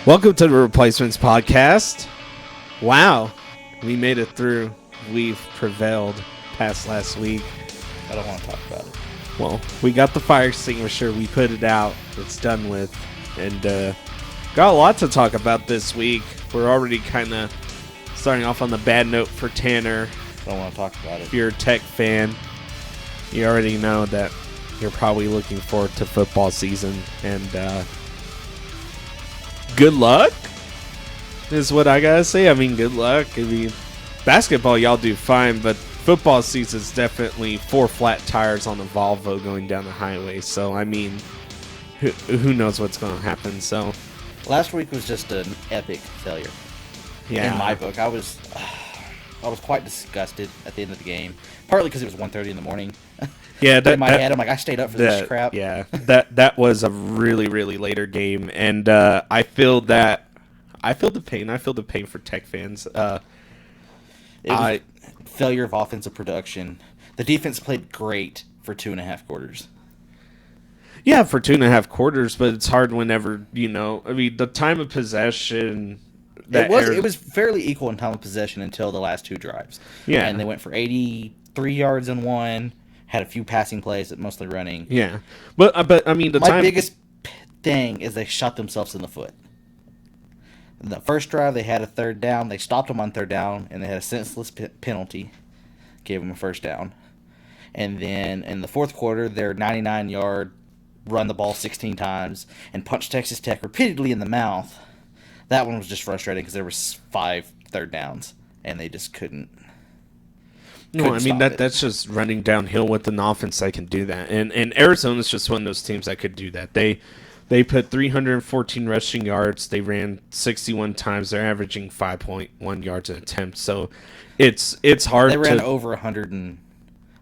Welcome to the Replacements Podcast. Wow, we made it through. We've prevailed past last week. I don't want to talk about it. Well, we got the fire extinguisher. We put it out. It's done with. And got a lot to talk about this week. We're already kind of starting off on the bad note for Tanner. I don't want to talk about it. If you're a Tech fan, you already know that you're probably looking forward to football season. And good luck is what I gotta say. I mean, good luck. I mean, basketball, y'all do fine, but football season's definitely 4 flat tires on the Volvo going down the highway. So, I mean, who knows what's going to happen. So, last week was just an epic failure. yeah. In my book, I was quite disgusted at the end of the game. Partly because it was 1:30 in the morning. Yeah, in my head, I'm like, I stayed up for this crap. Yeah, that was a really, really later game, and I feel the pain. I feel the pain for Tech fans. It was failure of offensive production. The defense played great for 2.5 quarters. Yeah, for 2.5 quarters, but it's hard whenever, I mean, the time of possession. It was fairly equal in time of possession until the last 2 drives. Yeah, and they went for 83 yards in one. Had a few passing plays, but mostly running. Yeah, but I mean, my biggest thing is they shot themselves in the foot. In the first drive, they had a 3rd down. They stopped them on 3rd down, and they had a senseless penalty. Gave them a 1st down. And then in the 4th quarter, their 99-yard run the ball 16 times and punched Texas Tech repeatedly in the mouth. That one was just frustrating because there was 5 3rd downs, and they just couldn't. No, I mean, that's just running downhill with an offense that can do that. And Arizona's just one of those teams that could do that. They put 314 rushing yards. They ran 61 times. They're averaging 5.1 yards an attempt. So it's hard. They ran over 100 and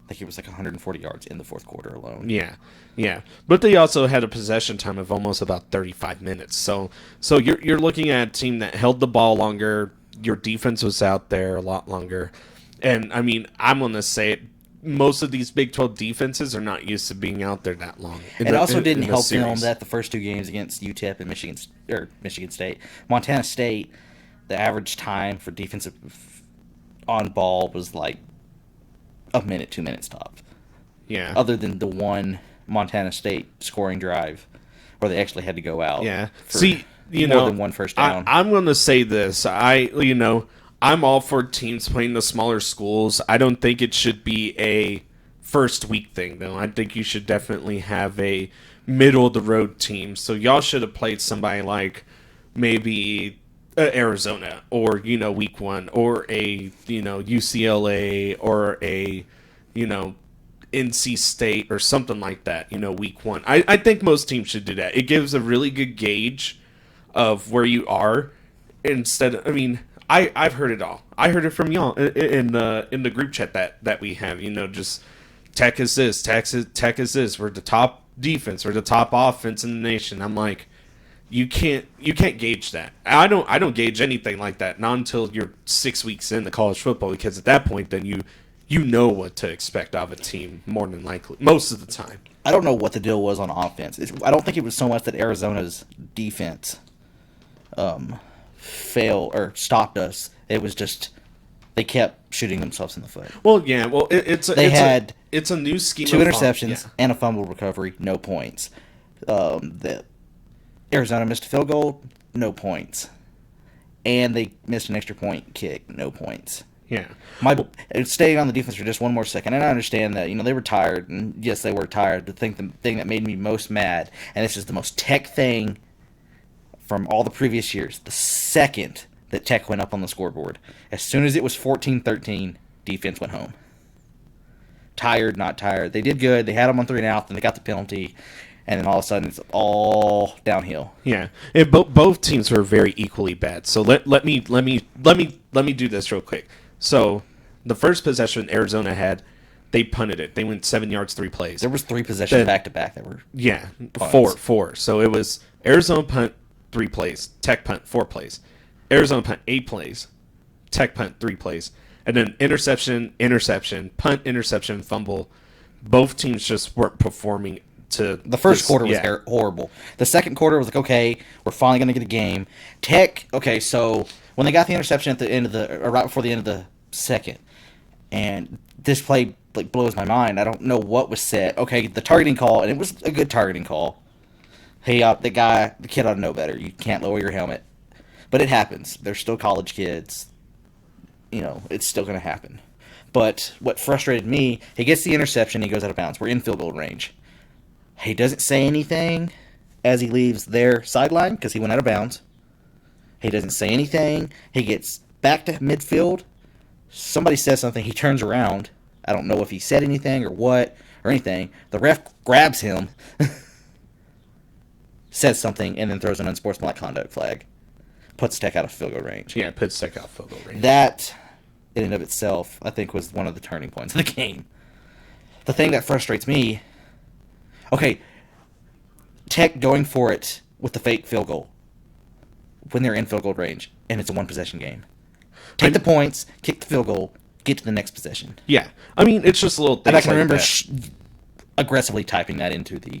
I think it was like 140 yards in the 4th quarter alone. Yeah. But they also had a possession time of almost about 35 minutes. So you're looking at a team that held the ball longer. Your defense was out there a lot longer. And, I mean, I'm going to say it, most of these Big 12 defenses are not used to being out there that long. It also didn't help them that the first 2 games against UTEP and Michigan State. Montana State, the average time for defensive on ball was like a minute, 2 minutes tops. Yeah. Other than the one Montana State scoring drive where they actually had to go out. Yeah. More than one first down. I'm going to say this. I'm all for teams playing the smaller schools. I don't think it should be a first week thing, though. I think you should definitely have a middle-of-the-road team. So y'all should have played somebody like maybe Arizona or, week 1 or a, UCLA or a, NC State or something like that, week 1. I think most teams should do that. It gives a really good gauge of where you are instead of, I've heard it all. I heard it from y'all in the group chat that we have. Just Tech is this, Tech is this. We're the top defense. We're the top offense in the nation. I'm like, you can't gauge that. I don't gauge anything like that. Not until you're 6 weeks into college football, because at that point, then you know what to expect of a team more than likely most of the time. I don't know what the deal was on offense. I don't think it was so much that Arizona's defense fail or stopped us. It was just they kept shooting themselves in the foot. Well, yeah. Well, it's a new scheme. 2 interceptions and a fumble recovery, no points. The Arizona missed a field goal, no points, and they missed an extra point kick, no points. Yeah. Staying on the defense for just one more second, and I understand that they were tired, and yes, they were tired. The thing that made me most mad, and this is the most Tech thing from all the previous years, the second that Tech went up on the scoreboard, as soon as it was 14-13, defense went home. Tired, not tired. They did good. They had them on 3-and-out, then they got the penalty, and then all of a sudden it's all downhill. Yeah, and both teams were very equally bad. So let me do this real quick. So the first possession Arizona had, they punted it. They went 7 yards, 3 plays. There was 3 possessions back to back that were four. So it was Arizona punt 3 plays, Tech punt 4 plays, Arizona punt 8 plays, Tech punt 3 plays, and then interception, punt, interception, fumble. Both teams just weren't performing to The first quarter was horrible. The second quarter was like, okay, we're finally going to get a game. Tech, okay, so when they got the interception at the end of or right before the end of the second, and this play like blows my mind. I don't know what was said. Okay, the targeting call, and it was a good targeting call. Hey, the kid ought to know better. You can't lower your helmet. But it happens. They're still college kids. It's still going to happen. But what frustrated me, he gets the interception, he goes out of bounds. We're in field goal range. He doesn't say anything as he leaves their sideline because he went out of bounds. He doesn't say anything. He gets back to midfield. Somebody says something. He turns around. I don't know if he said anything or what or anything. The ref grabs him, says something, and then throws an unsportsmanlike conduct flag. Puts Tech out of field goal range. Yeah, puts Tech out of field goal range. That, in and of itself, I think was one of the turning points of the game. The thing that frustrates me, okay, Tech going for it with the fake field goal when they're in field goal range, and it's a one-possession game. Take the points, kick the field goal, get to the next possession. Yeah. I mean, it's just a little things and I can like remember that. Aggressively typing that into the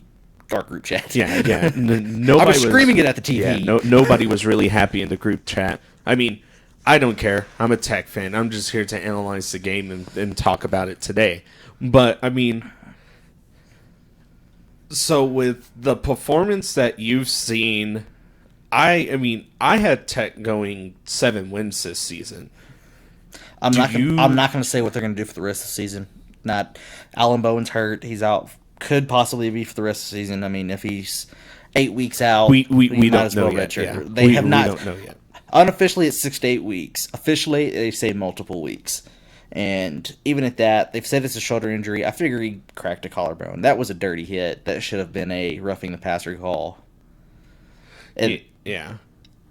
our group chat. Yeah. Nobody I was screaming it at the TV. Yeah, nobody was really happy in the group chat. I mean, I don't care. I'm a Tech fan. I'm just here to analyze the game and talk about it today. But, I mean, so with the performance that you've seen, I had Tech going 7 wins this season. I'm not going to say what they're going to do for the rest of the season. Not Alan Bowen's hurt. He's out. Could possibly be for the rest of the season. I mean, if he's 8 weeks out, we don't know yet. Yeah. They have not. We don't know yet. Unofficially, it's 6 to 8 weeks. Officially, they say multiple weeks. And even at that, they've said it's a shoulder injury. I figure he cracked a collarbone. That was a dirty hit. That should have been a roughing the passer call. Yeah.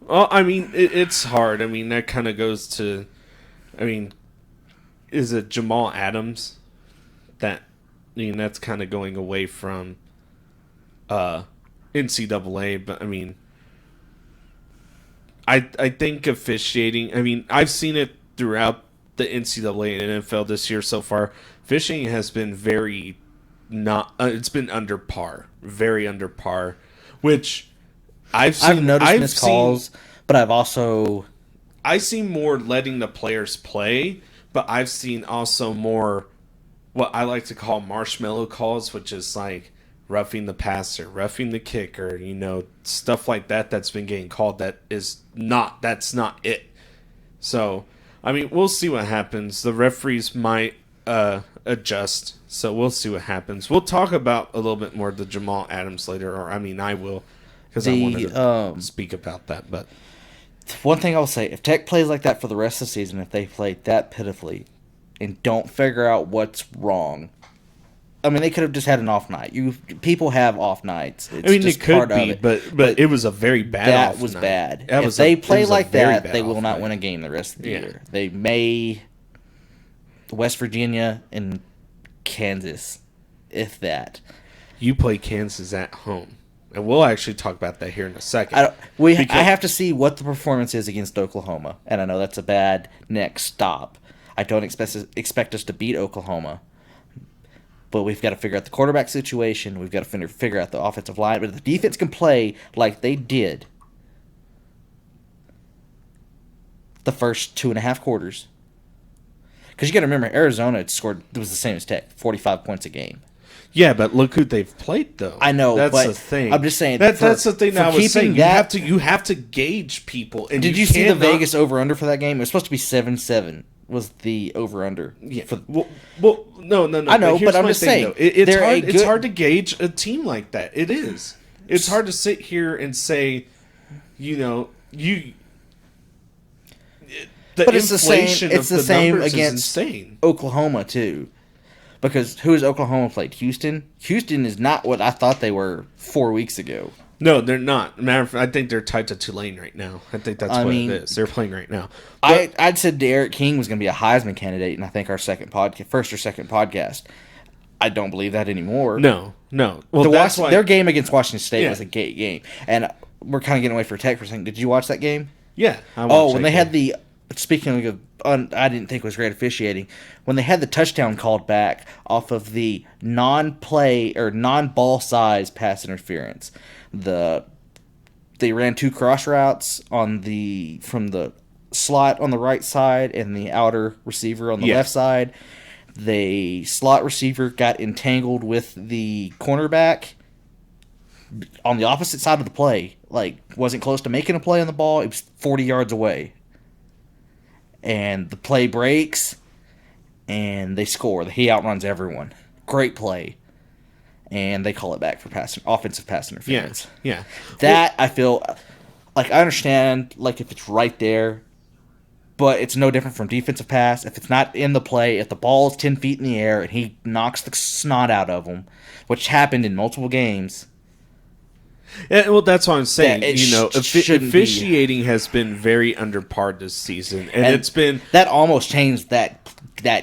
Well, I mean, it's hard. I mean, that kind of goes to, is it Jamal Adams? That's kind of going away from NCAA, but I think officiating, I've seen it throughout the NCAA and NFL this year so far. Officiating has been it's been under par, very under par, which I've noticed missed calls, but I've seen more letting the players play, but I've seen also more what I like to call marshmallow calls, which is like roughing the passer, roughing the kicker, stuff like that that's been getting called that's not it. So, we'll see what happens. The referees might adjust, so we'll see what happens. We'll talk about a little bit more of the Jamal Adams later, or I will, because I wanted to speak about that. But one thing I'll say, if Tech plays like that for the rest of the season, if they play that pitifully and don't figure out what's wrong, they could have just had an off night. People have off nights. It could be, but it was a very bad off night. That was bad. If they play like that, they will not win a game the rest of the year. They may West Virginia and Kansas, if that. You play Kansas at home. And we'll actually talk about that here in a second. I have to see what the performance is against Oklahoma. And I know that's a bad next stop. I don't expect us to beat Oklahoma. But we've got to figure out the quarterback situation. We've got to figure out the offensive line. But if the defense can play like they did the first 2.5 quarters. Because you got to remember, Arizona had scored, it was the same as Tech, 45 points a game. Yeah, but look who they've played, though. I know, that's but the thing. I'm just saying. That's the thing I was saying. You have to gauge people. And did you see the Vegas over-under for that game? It was supposed to be 7-7 was the over-under. Yeah. No. I know, but I'm just saying. It's hard to gauge a team like that. It is. It's hard to sit here and say, but it's the same. It's the same against Oklahoma too, because who has Oklahoma played? Houston. Houston is not what I thought they were 4 weeks ago. No, they're not. Matter of fact, I think they're tied to Tulane right now. I think that's what it is. They're playing right now. I'd said Derek King was going to be a Heisman candidate, and I think our first or second podcast. I don't believe that anymore. No. Well, their game against Washington State was a great game, and we're kind of getting away for Tech for a second. Did you watch that game? Yeah. When they had the speaking of, I didn't think was great officiating, when they had the touchdown called back off of the non-play or non-ball size pass interference. They ran 2 cross routes from the slot on the right side and the outer receiver on the left side. The slot receiver got entangled with the cornerback on the opposite side of the play. Like, wasn't close to making a play on the ball. It was 40 yards away. And the play breaks, and they score. He outruns everyone. Great play. And they call it back for offensive pass interference. Yeah. That, I feel, like, I understand, like, if it's right there, but it's no different from defensive pass. If it's not in the play, if the ball is 10 feet in the air and he knocks the snot out of him, which happened in multiple games. Yeah, well, that's what I'm saying. Officiating has been very under par this season, and it's been that almost changed that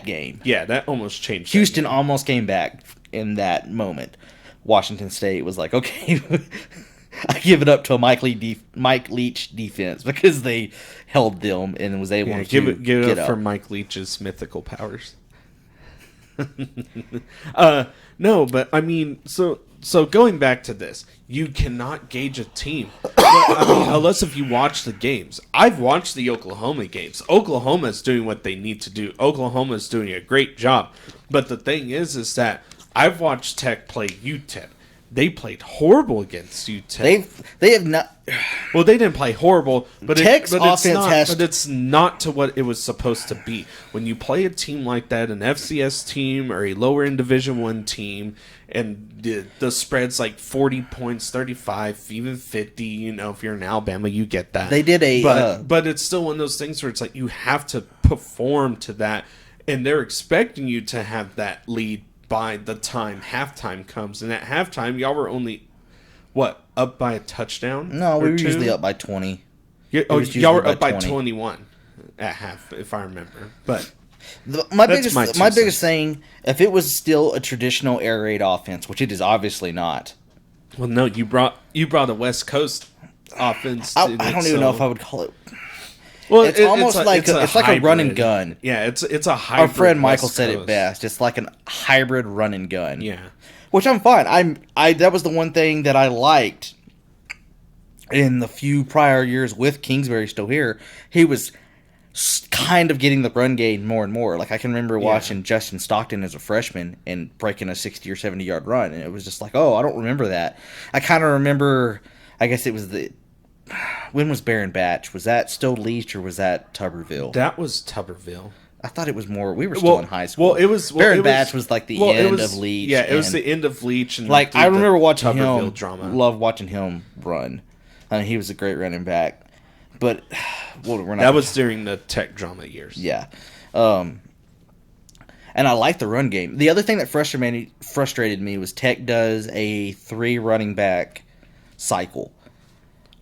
game. Yeah, that almost changed. Houston almost came back in that moment. Washington State was like, okay, I give it up to a Mike Leach defense because they held them and was able to give it up for Mike Leach's mythical powers. No, but I mean, so going back to this, you cannot gauge a team unless if you watch the games. I've watched the Oklahoma games. Oklahoma's doing what they need to do. Oklahoma's doing a great job. But the thing is that I've watched Tech play UTEP. They played horrible against UTEP. They have not. Well, they didn't play horrible, but it's not to what it was supposed to be. When you play a team like that, an FCS team or a lower in Division I team, and the spread's like 40 points, 35, even 50. You know, if you're in Alabama, you get that. They did but it's still one of those things where it's like you have to perform to that, and they're expecting you to have that lead by the time halftime comes. And at halftime, y'all were only, up by a touchdown? No, we were usually up by 20. Y'all were up by 21 at half, if I remember. But my biggest thing, if it was still a traditional air raid offense, which it is obviously not. Well, no, you brought a West Coast offense. I don't even know if I would call it. Well, it's almost like a run and gun. Yeah, it's a hybrid. Our friend Michael said it best. It's like a hybrid run and gun. Yeah, which I'm fine. That was the one thing that I liked in the few prior years with Kingsbury still here. He was kind of getting the run game more and more. Like I can remember watching Justin Stockton as a freshman and breaking a 60 or 70 yard run, and it was just like, oh, I don't remember that. I kind of remember. I guess it was when was Barron Batch? Was that still Leach or was that Tuberville? That was Tuberville. I thought it was more. We were still in high school. Well, it was Barron Batch was like the end of Leach. Yeah, it was the end of Leach. And like I remember watching him. Drama. Love watching him run. I mean, he was a great running back. But we're not. That was during the Tech drama years. Yeah, and I like the run game. The other thing that frustrated me was Tech does a 3 running back cycle.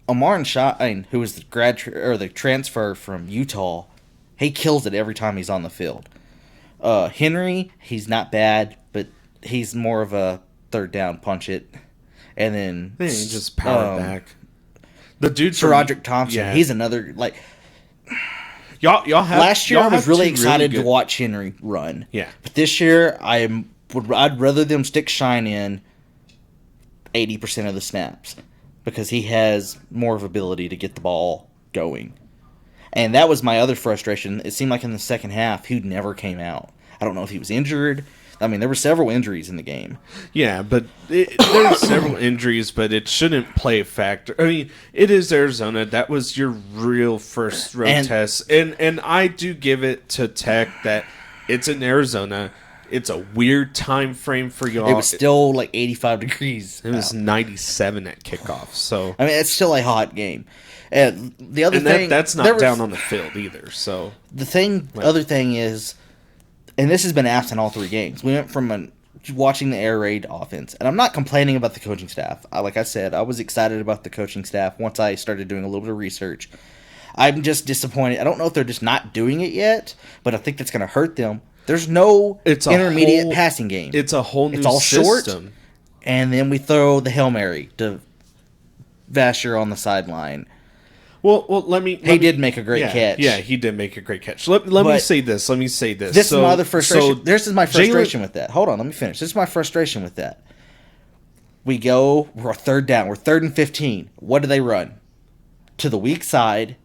Amar Shine, who was the transfer from Utah, he kills it every time he's on the field. Henry, he's not bad, but he's more of a third down punch it, and then he just power back. The dude Roderick Thompson, he's another like. Y'all have last year I was really excited to watch Henry run. Yeah, but this year I'd rather them stick Shine in 80% of the snaps. Because he has more of ability to get the ball going. And that was my other frustration. It seemed like in the second half, he never came out. I don't know if he was injured. I mean, there were several injuries in the game. Yeah, but there were several injuries, but it shouldn't play a factor. I mean, it is Arizona. That was your real first road test. And I do give it to Tech that it's in Arizona. It's a weird time frame for y'all. It was still like 85 degrees. It was 97 at kickoff. So I mean, it's still a hot game. And the other thing that's not down on the field either. So other thing is, and this has been absent all 3 games. We went from watching the air raid offense, and I'm not complaining about the coaching staff. Like I said, I was excited about the coaching staff once I started doing a little bit of research. I'm just disappointed. I don't know if they're just not doing it yet, but I think that's going to hurt them. There's no intermediate passing game. It's a whole new system. It's all short, and then we throw the Hail Mary to Vasher on the sideline. let me. He did make a great catch. Yeah, he did make a great catch. Let me say this. This is my other frustration. This is my frustration with that. Hold on, let me finish. This is my frustration with that. We're third down. We're 3rd and 15. What do they run? To the weak side,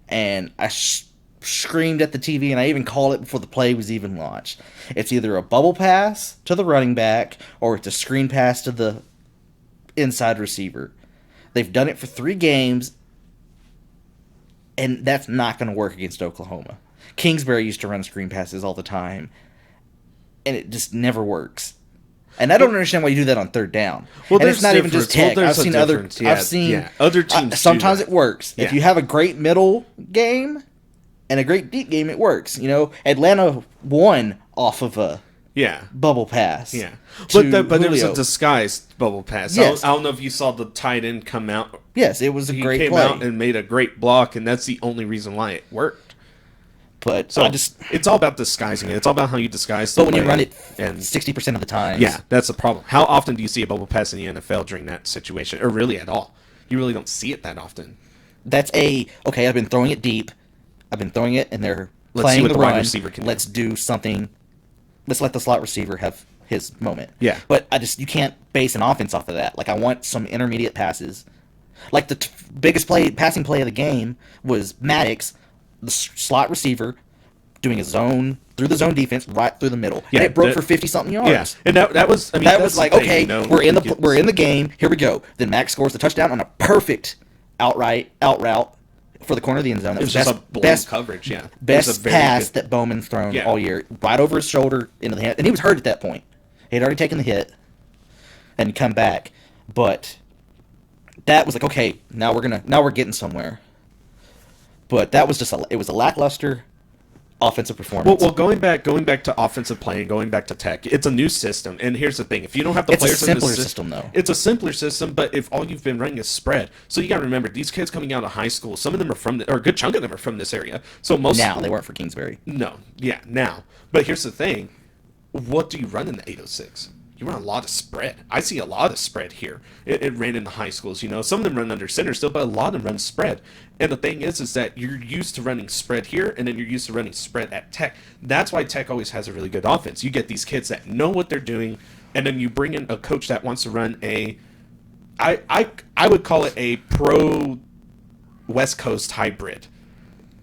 and I screamed at the TV, and I even called it before the play was even launched. It's either a bubble pass to the running back, or it's a screen pass to the inside receiver. They've done it for 3 games, and that's not going to work against Oklahoma. Kingsbury used to run screen passes all the time, and it just never works. And I don't understand why you do that on 3rd down. Well, and it's not even just Tech. I've seen other teams. Sometimes it works. Yeah. If you have a great middle game and a great deep game, it works. Atlanta won off of a bubble pass. Yeah, but it was a disguised bubble pass. Yes. I don't know if you saw the tight end come out. Yes, it was a great play. He came out and made a great block, and that's the only reason why it worked. But so it's all about disguising it. It's all about how you disguise the play. But when you run it 60% of the time. Yeah, that's the problem. How often do you see a bubble pass in the NFL during that situation? Or really at all? You really don't see it that often. Okay, I've been throwing it deep. I've been throwing it, and they're playing the run. Wide receiver can Let's do something. Let's let the slot receiver have his moment. Yeah. But you can't base an offense off of that. Like, I want some intermediate passes. Like, the biggest passing play of the game was Maddox, the slot receiver, doing through the zone defense right through the middle, and it broke for 50-something yards. Yeah, and that was like, okay, we're in the game. Here we go. Then Max scores the touchdown on a perfect out route for the corner of the end zone. It was just a best coverage. Yeah, best pass that Bowman's thrown all year, right over his shoulder into the hand, and he was hurt at that point. He had already taken the hit and come back, but that was like, okay, now we're getting somewhere. But that was just it was a lackluster offensive performance. Well, going back to offensive play and going back to Tech, it's a new system. And here's the thing: if you don't have the players in the system, though. It's a simpler system. But if all you've been running is spread, so you got to remember these kids coming out of high school. Some of them are or a good chunk of them are from this area. So they weren't for Kingsbury. No, yeah, now. But here's the thing: what do you run in the 806? You run a lot of spread. I see a lot of spread here. It ran in the high schools, Some of them run under center still, but a lot of them run spread. And the thing is that you're used to running spread here, and then you're used to running spread at Tech. That's why Tech always has a really good offense. You get these kids that know what they're doing, and then you bring in a coach that wants to run I would call it a pro West Coast hybrid.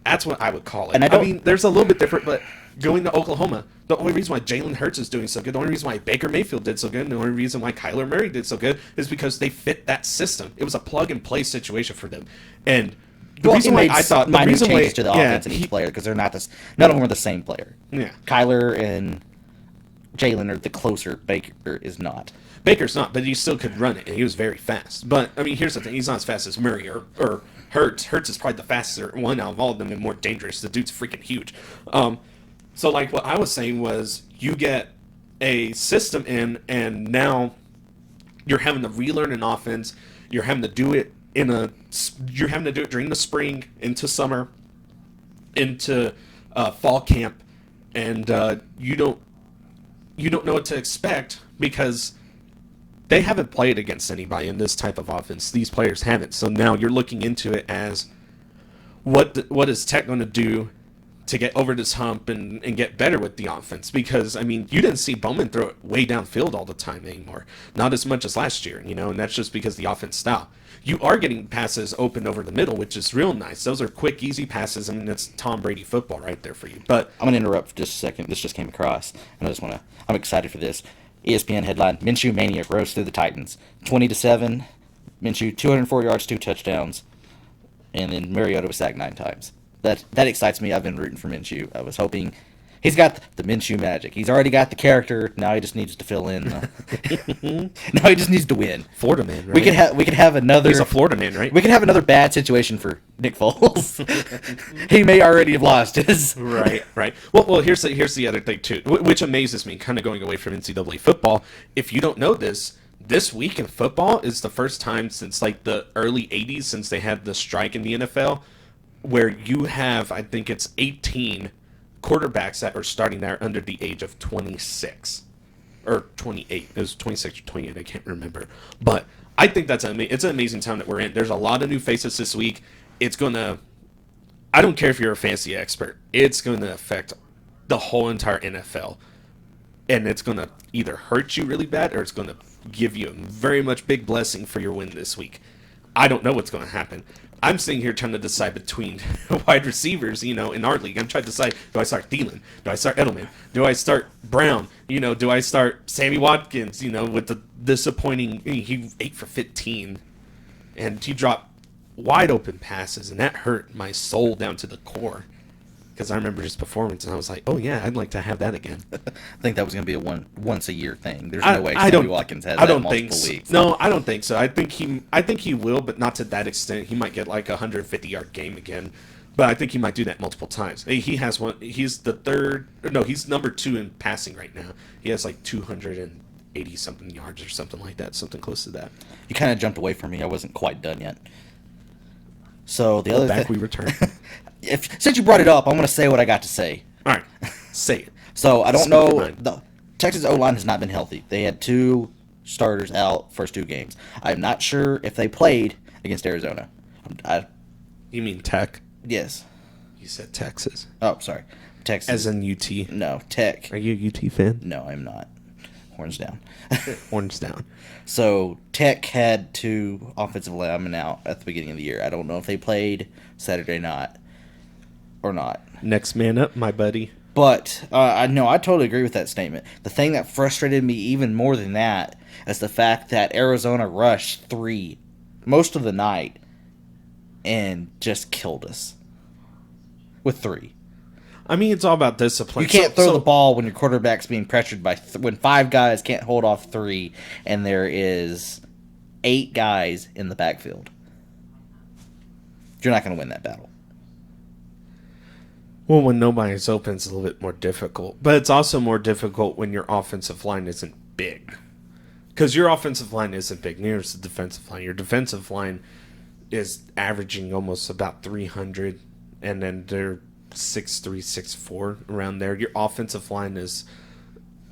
That's what I would call it. And I mean, there's a little bit different, but going to Oklahoma, the only reason why Jalen Hurts is doing so good, the only reason why Baker Mayfield did so good, and the only reason why Kyler Murray did so good is because they fit that system. It was a plug-and-play situation for them. And the reason why I thought... The reason changes to the offense of each player, because they're not none of them are the same player. Yeah. Kyler and Jalen are the closer. Baker is not. Baker's not, but he still could run it, and he was very fast. But, I mean, here's the thing. He's not as fast as Murray or Hurts. Hurts is probably the faster one out of all of them and more dangerous. The dude's freaking huge. So, like, what I was saying was you get a system in, and now you're having to relearn an offense. You're having to do it during the spring, into summer, into fall camp, and you don't know what to expect because they haven't played against anybody in this type of offense. These players haven't. So now you're looking into it as what is Tech going to do to get over this hump and get better with the offense? Because, I mean, you didn't see Bowman throw it way downfield all the time anymore. Not as much as last year, and that's just because the offense style. You are getting passes open over the middle, which is real nice. Those are quick, easy passes. I mean, that's Tom Brady football right there for you. But I'm going to interrupt for just a second. This just came across, and I'm excited for this. ESPN headline, Minshew Mania rose through the Titans. 20-7, Minshew, 204 yards, 2 touchdowns, and then Mariota was sacked 9 times. That excites me. I've been rooting for Minshew. I was hoping he's got the Minshew magic. He's already got the character. Now he just needs to fill in. Now he just needs to win. Florida man, right? We could have another. He's a Florida man, right? We could have another bad situation for Nick Foles. He may already have lost his. Right. Well, here's the other thing too, which amazes me. Kind of going away from NCAA football. If you don't know this week in football is the first time since like the early '80s, since they had the strike in the NFL, where you have, I think it's 18 quarterbacks that are starting there under the age of 26 or 28. It was 26 or 28. I can't remember. But I think it's an amazing time that we're in. There's a lot of new faces this week, it's going to, I don't care if you're a fantasy expert, it's going to affect the whole entire NFL. And it's going to either hurt you really bad or it's going to give you a very much big blessing for your win this week. I don't know what's going to happen. I'm sitting here trying to decide between wide receivers, in our league. I'm trying to decide, do I start Thielen? Do I start Edelman? Do I start Brown? Do I start Sammy Watkins, with the disappointing, he 8 for 15. And he dropped wide open passes, and that hurt my soul down to the core. Because I remember his performance, and I was like, oh, yeah, I'd like to have that again. I think that was going to be a once-a-year thing. There's no way Sammy Watkins has that multiple weeks. No, I don't think so. I think he will, but not to that extent. He might get like a 150-yard game again. But I think he might do that multiple times. He has one. He's the third. No, he's number 2 in passing right now. He has like 280-something yards or something like that, something close to that. You kind of jumped away from me. I wasn't quite done yet. So the other back we return. Since you brought it up, I'm going to say what I got to say. All right, say it. So I don't know. The Texas O-line has not been healthy. They had 2 starters out first 2 games. I'm not sure if they played against Arizona. You mean Tech? Yes. You said Texas. Oh, sorry. Texas. As in UT? No, Tech. Are you a UT fan? No, I'm not. Horns down. Horns down. So Tech had 2 offensive linemen out at the beginning of the year. I don't know if they played Saturday night or not. Next man up, my buddy. But I totally agree with that statement. The thing that frustrated me even more than that is the fact that Arizona rushed 3 most of the night and just killed us with 3. I mean, it's all about discipline. You can't throw the ball when your quarterback's being pressured by when 5 guys can't hold off 3, and there is 8 guys in the backfield. You're not going to win that battle. Well, when nobody's open, it's a little bit more difficult. But it's also more difficult when your offensive line isn't big. Because your offensive line isn't big. Neither is the defensive line. Your defensive line is averaging almost about 300, and then they're 6'3", 6'4", around there. Your offensive line is,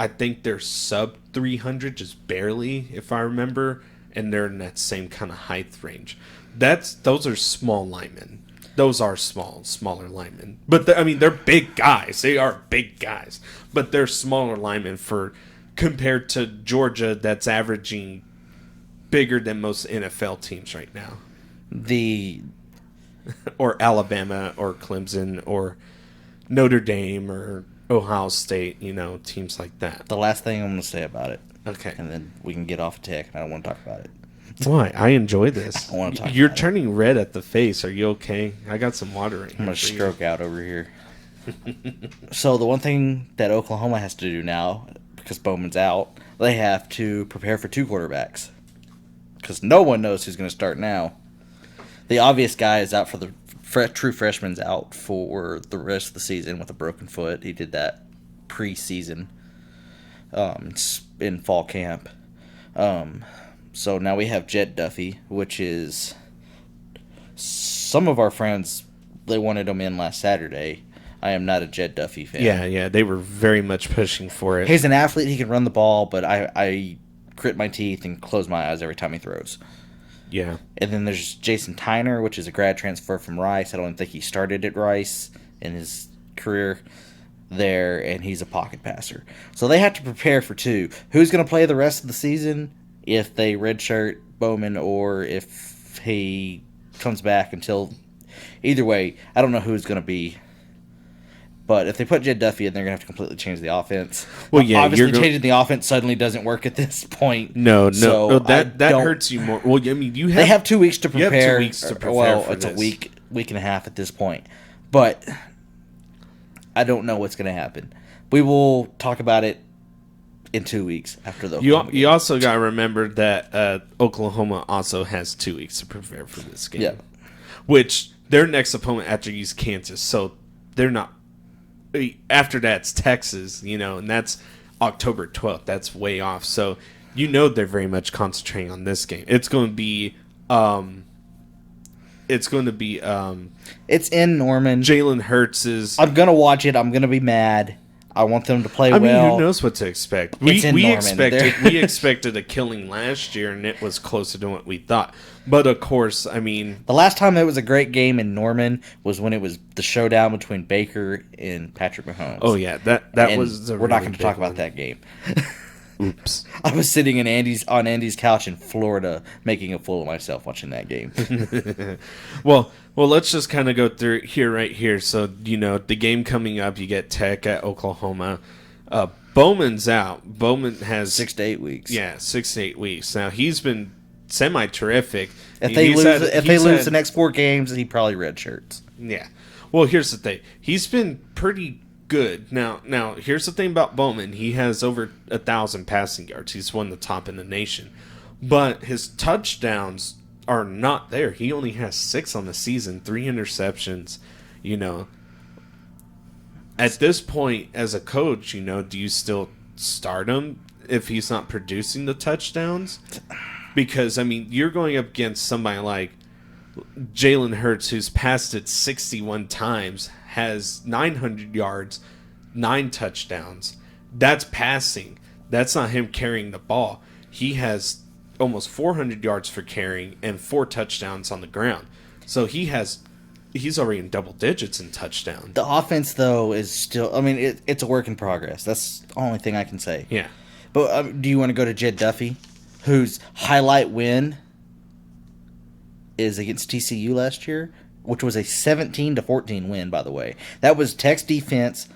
I think they're sub 300, just barely, if I remember, and they're in that same kind of height range. Those are small linemen. Those are smaller linemen. But they're big guys. They are big guys, but they're smaller linemen compared to Georgia, that's averaging bigger than most NFL teams right now. Or Alabama or Clemson or Notre Dame or Ohio State, teams like that. The last thing I'm going to say about it. Okay. And then we can get off of Tech, and I don't want to talk about it. Why? I enjoy this. I want to talk You're about turning red at the face. Are you okay? I got some water in here. I'm going to stroke out over here. So the one thing that Oklahoma has to do now, because Bowman's out, they have to prepare for 2 quarterbacks. Because no one knows who's going to start now. The obvious guy is out for the true freshman's out for the rest of the season with a broken foot. He did that pre-season in fall camp. So now we have Jet Duffy, which is some of our friends, they wanted him in last Saturday. I am not a Jet Duffy fan. Yeah, they were very much pushing for it. He's an athlete. He can run the ball, but I grit my teeth and close my eyes every time he throws. Yeah. And then there's Jason Tyner, which is a grad transfer from Rice. I don't think he started at Rice in his career there, and he's a pocket passer. So they have to prepare for 2. Who's going to play the rest of the season if they redshirt Bowman or if he comes back until... Either way, I don't know who's going to be. But if they put Jed Duffy in, they're going to have to completely change the offense. Well, yeah, obviously changing the offense suddenly doesn't work at this point. No, that hurts you more. Well, I mean, they have 2 weeks to prepare. You have 2 weeks to prepare. Well, it's a week and a half at this point. But I don't know what's going to happen. We will talk about it in 2 weeks after the. You also got to remember that Oklahoma also has 2 weeks to prepare for this game. Yeah. Which their next opponent after is Kansas, so they're not. After that's Texas, and that's October 12th. That's way off. So, they're very much concentrating on this game. It's going to be, it's in Norman. Jalen Hurts is. I'm going to watch it. I'm going to be mad. I want them to play I mean, well. who knows what to expect? It's in Norman. We expected a killing last year, and it was closer to what we thought. But of course, I mean, The last time it was a great game in Norman was when it was the showdown between Baker and Patrick Mahomes. oh yeah, that And was. we're not going to talk about that game. Oops. I was sitting on Andy's couch in Florida, making a fool of myself watching that game. Well, let's just kind of go through here, right here. So, the game coming up, you get Tech at Oklahoma. Bowman's out. Bowman has 6 to 8 weeks. Yeah, 6 to 8 weeks. Now he's been semi-terrific. If they lose the next 4 games, he probably redshirts. Yeah. Well, here's the thing. He's been pretty good. Now here's the thing about Bowman. He has over 1,000 passing yards. He's one of the top in the nation. But his touchdowns are not there. He only has 6 on the season, 3 interceptions. At this point, as a coach, do you still start him if he's not producing the touchdowns? Because, I mean, you're going up against somebody like Jalen Hurts, who's passed it 61 times, has 900 yards, 9 touchdowns. That's passing. That's not him carrying the ball. He has almost 400 yards for carrying and 4 touchdowns on the ground. So he's already in double digits in touchdowns. The offense, though, is still... I mean, it's a work in progress. That's the only thing I can say. Yeah. But do you want to go to Jed Duffy, whose highlight win is against TCU last year, which was a 17-14 win, by the way. That was Tech's defense,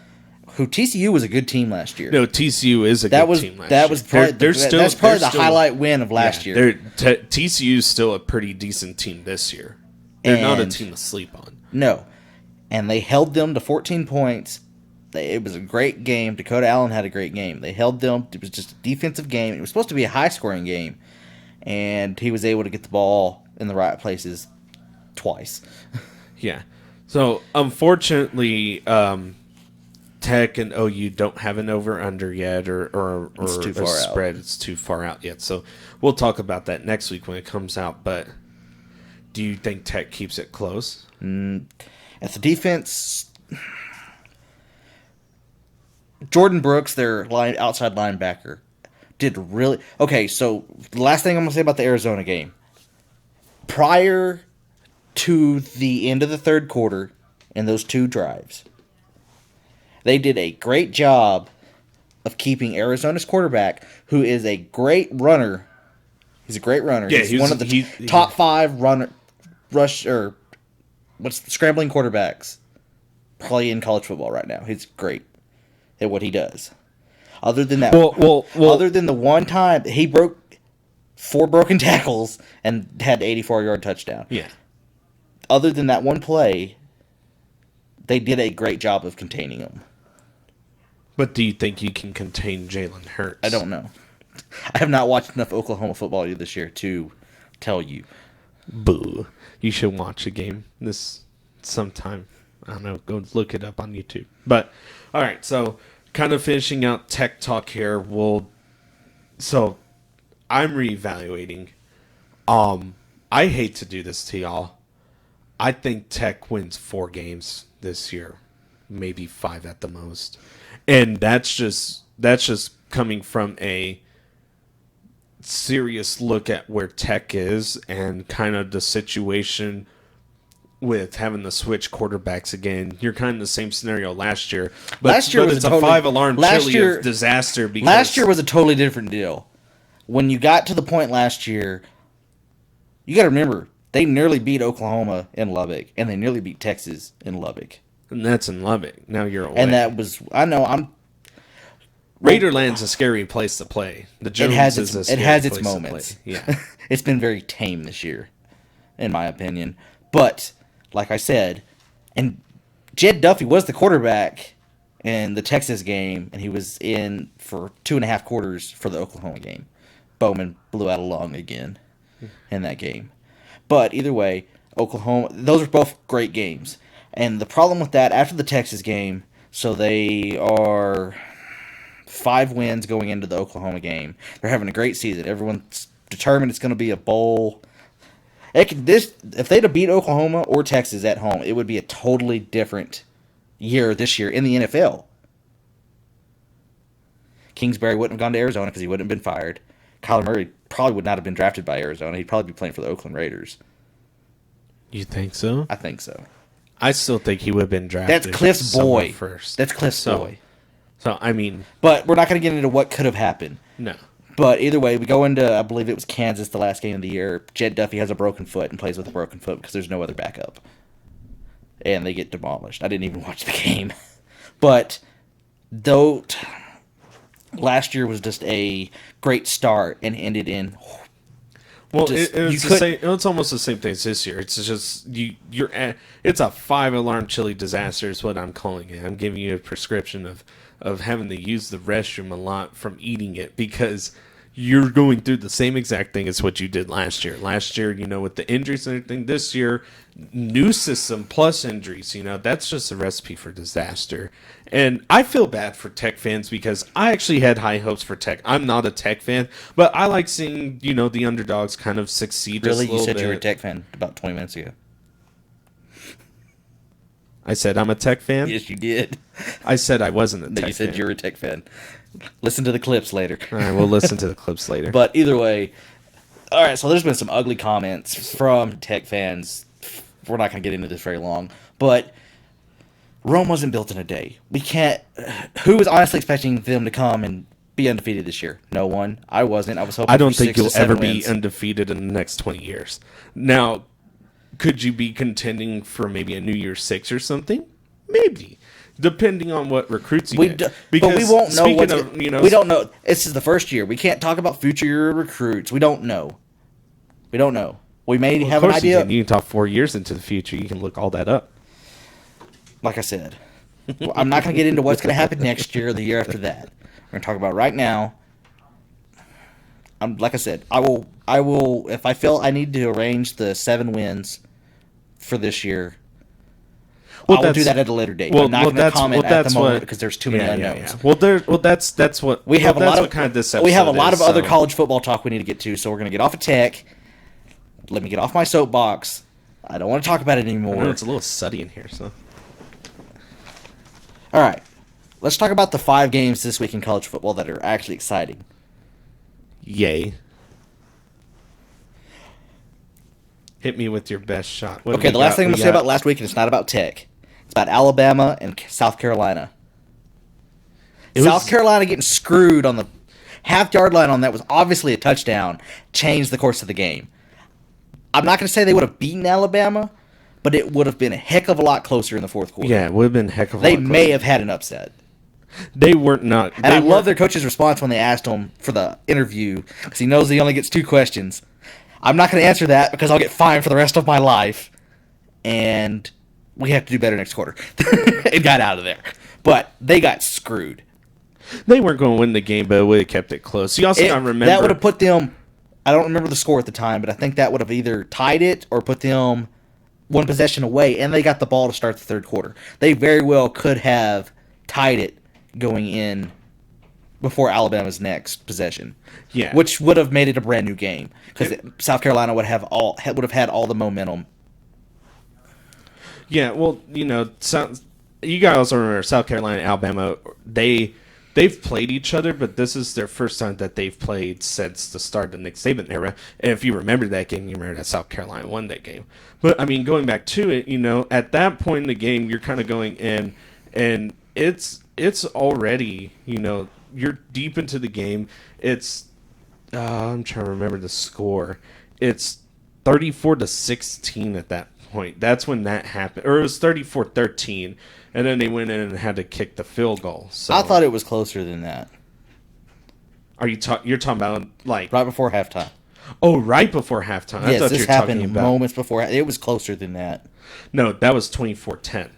who TCU was a good team last year. No, TCU is a good team last year. That's probably the highlight win of last year. TCU is still a pretty decent team this year. They're not a team to sleep on. No. And they held them to 14 points. It was a great game. Dakota Allen had a great game. They held them. It was just a defensive game. It was supposed to be a high-scoring game. And he was able to get the ball in the right places twice. Yeah. So, unfortunately, Tech and OU don't have an over-under yet or It's too a far spread. out. It's too far out yet. So, we'll talk about that next week when it comes out. But do you think Tech keeps it close? As the defense, Jordan Brooks, their outside linebacker, did really... Okay, so the last thing I'm going to say about the Arizona game. Prior to the end of the third quarter in those 2 drives, they did a great job of keeping Arizona's quarterback, who is a great runner. He's a great runner. Yeah, he's one of the top 5 scrambling quarterbacks probably in college football right now. He's great at what he does. Other than that, other than the one time he broke 4 broken tackles and had an 84-yard touchdown. Yeah. Other than that one play, they did a great job of containing him. But do you think you can contain Jalen Hurts? I don't know. I have not watched enough Oklahoma football this year to tell you. Boo. You should watch a game this sometime. I don't know. Go look it up on YouTube. But, all right. So, kind of finishing out Tech talk here. So, I'm reevaluating. I hate to do this to y'all. I think Tech wins 4 games this year. Maybe 5 at the most. And that's just coming from a serious look at where Tech is and kind of the situation with having to switch quarterbacks again. You're kind of in the same scenario last year. But Last year was it's a a totally- 5-alarm last chili year- of disaster. Because Last year was a totally different deal. When you got to the point last year, you got to remember, they nearly beat Oklahoma in Lubbock, and they nearly beat Texas in Lubbock. And that's in Lubbock. Now you're away. And that was, I know, Raiderland's a scary place to play. The Jones is a scary it has its place to moments. play. Yeah. It's been very tame this year, in my opinion. But, like I said, and Jed Duffy was the quarterback in the Texas game, and he was in for 2.5 quarters for the Oklahoma game. Bowman blew out a lung again in that game. But either way, Oklahoma, those are both great games. And the problem with that, after the Texas game, so they are 5 wins going into the Oklahoma game. They're having a great season. Everyone's determined it's going to be a bowl. If they'd have beat Oklahoma or Texas at home, it would be a totally different year this year in the NFL. Kingsbury wouldn't have gone to Arizona because he wouldn't have been fired. Kyler Murray probably would not have been drafted by Arizona. He'd probably be playing for the Oakland Raiders. You think so? I think so. I still think he would have been drafted. That's Cliff's boy. First. That's Cliff's boy. So, I mean... But we're not going to get into what could have happened. No. But either way, we go into, I believe it was Kansas the last game of the year. Jed Duffy has a broken foot and plays with a broken foot because there's no other backup. And they get demolished. I didn't even watch the game. But, though, last year was just a great start and ended in... Well, it's almost the same thing as this year. It's just it's a 5-alarm chili disaster is what I'm calling it. I'm giving you a prescription of having to use the restroom a lot from eating it because you're going through the same exact thing as what you did last year. Last year, with the injuries and everything. This year, new system plus injuries. That's just a recipe for disaster. And I feel bad for Tech fans because I actually had high hopes for Tech. I'm not a Tech fan, but I like seeing, the underdogs kind of succeed really? just a little bit. You said you were a Tech fan about 20 minutes ago. I said I'm a Tech fan? Yes, you did. I said I wasn't a Tech fan. You said you were a Tech fan. Listen to the clips later. All right, we'll listen to the clips later. But either way, all right, so there's been some ugly comments from Tech fans. We're not going to get into this very long, but Rome wasn't built in a day. We can't... Who was honestly expecting them to come and be undefeated this year? No one. I wasn't. I was hoping I don't for think 6 to you'll 7 ever wins. be undefeated in the next 20 years. Now, could you be contending for maybe a New Year's Six or something? Maybe. Depending on what recruits you get. But we won't know what we don't know. This is the first year. We can't talk about future year recruits. We don't know. We don't know. We may have an idea. You can talk 4 years into the future. You can look all that up. Like I said, I'm not going to get into what's going to happen next year or the year after that. We're going to talk about right now. Like I said, I will. If I feel I need to arrange the 7 wins for this year, I will do that at a later date. I'm not going to comment at the moment because there's too many unknowns. Yeah. That's what we have. That's what kind of this episode we have a lot is, of other college football talk we need to get to, so we're going to get off of Tech. Let me get off my soapbox. I don't want to talk about it anymore. It's a little suddy in here, so. All right, let's talk about the 5 games this week in college football that are actually exciting. Yay. Hit me with your best shot. Okay, the last thing I'm going to say about last week, and it's not about Tech. It's about Alabama and South Carolina. South Carolina getting screwed on the half-yard line on that was obviously a touchdown, changed the course of the game. I'm not going to say they would have beaten Alabama, but it would have been a heck of a lot closer in the fourth quarter. Yeah, it would have been a heck of a lot They closer. may have had an upset. They weren't not. And I love their coach's response when they asked him for the interview, because he knows he only gets 2 questions. I'm not going to answer that because I'll get fined for the rest of my life. And we have to do better next quarter. It got out of there. But they got screwed. They weren't going to win the game, but it would have kept it close. You also got to remember... That would have put them... I don't remember the score at the time, but I think that would have either tied it or put them 1 possession away, and they got the ball to start the third quarter. They very well could have tied it going in before Alabama's next possession. Yeah. Which would have made it a brand new game because South Carolina would have had all the momentum. Yeah, well, you guys remember South Carolina and Alabama, they've played each other, but this is their first time that they've played since the start of the Nick Saban era. And if you remember that game, you remember that South Carolina won that game. But, I mean, going back to it, at that point in the game, you're kind of going in, and it's already, you're deep into the game. It's, I'm trying to remember the score. It's 34-16 at that point. That's when that happened. Or it was 34-13. And then they went in and had to kick the field goal. So I thought it was closer than that. You're talking about like right before halftime? Oh, right before halftime. Yes, I thought this you were happened talking about moments before. It was closer than that. No, that was 24-10.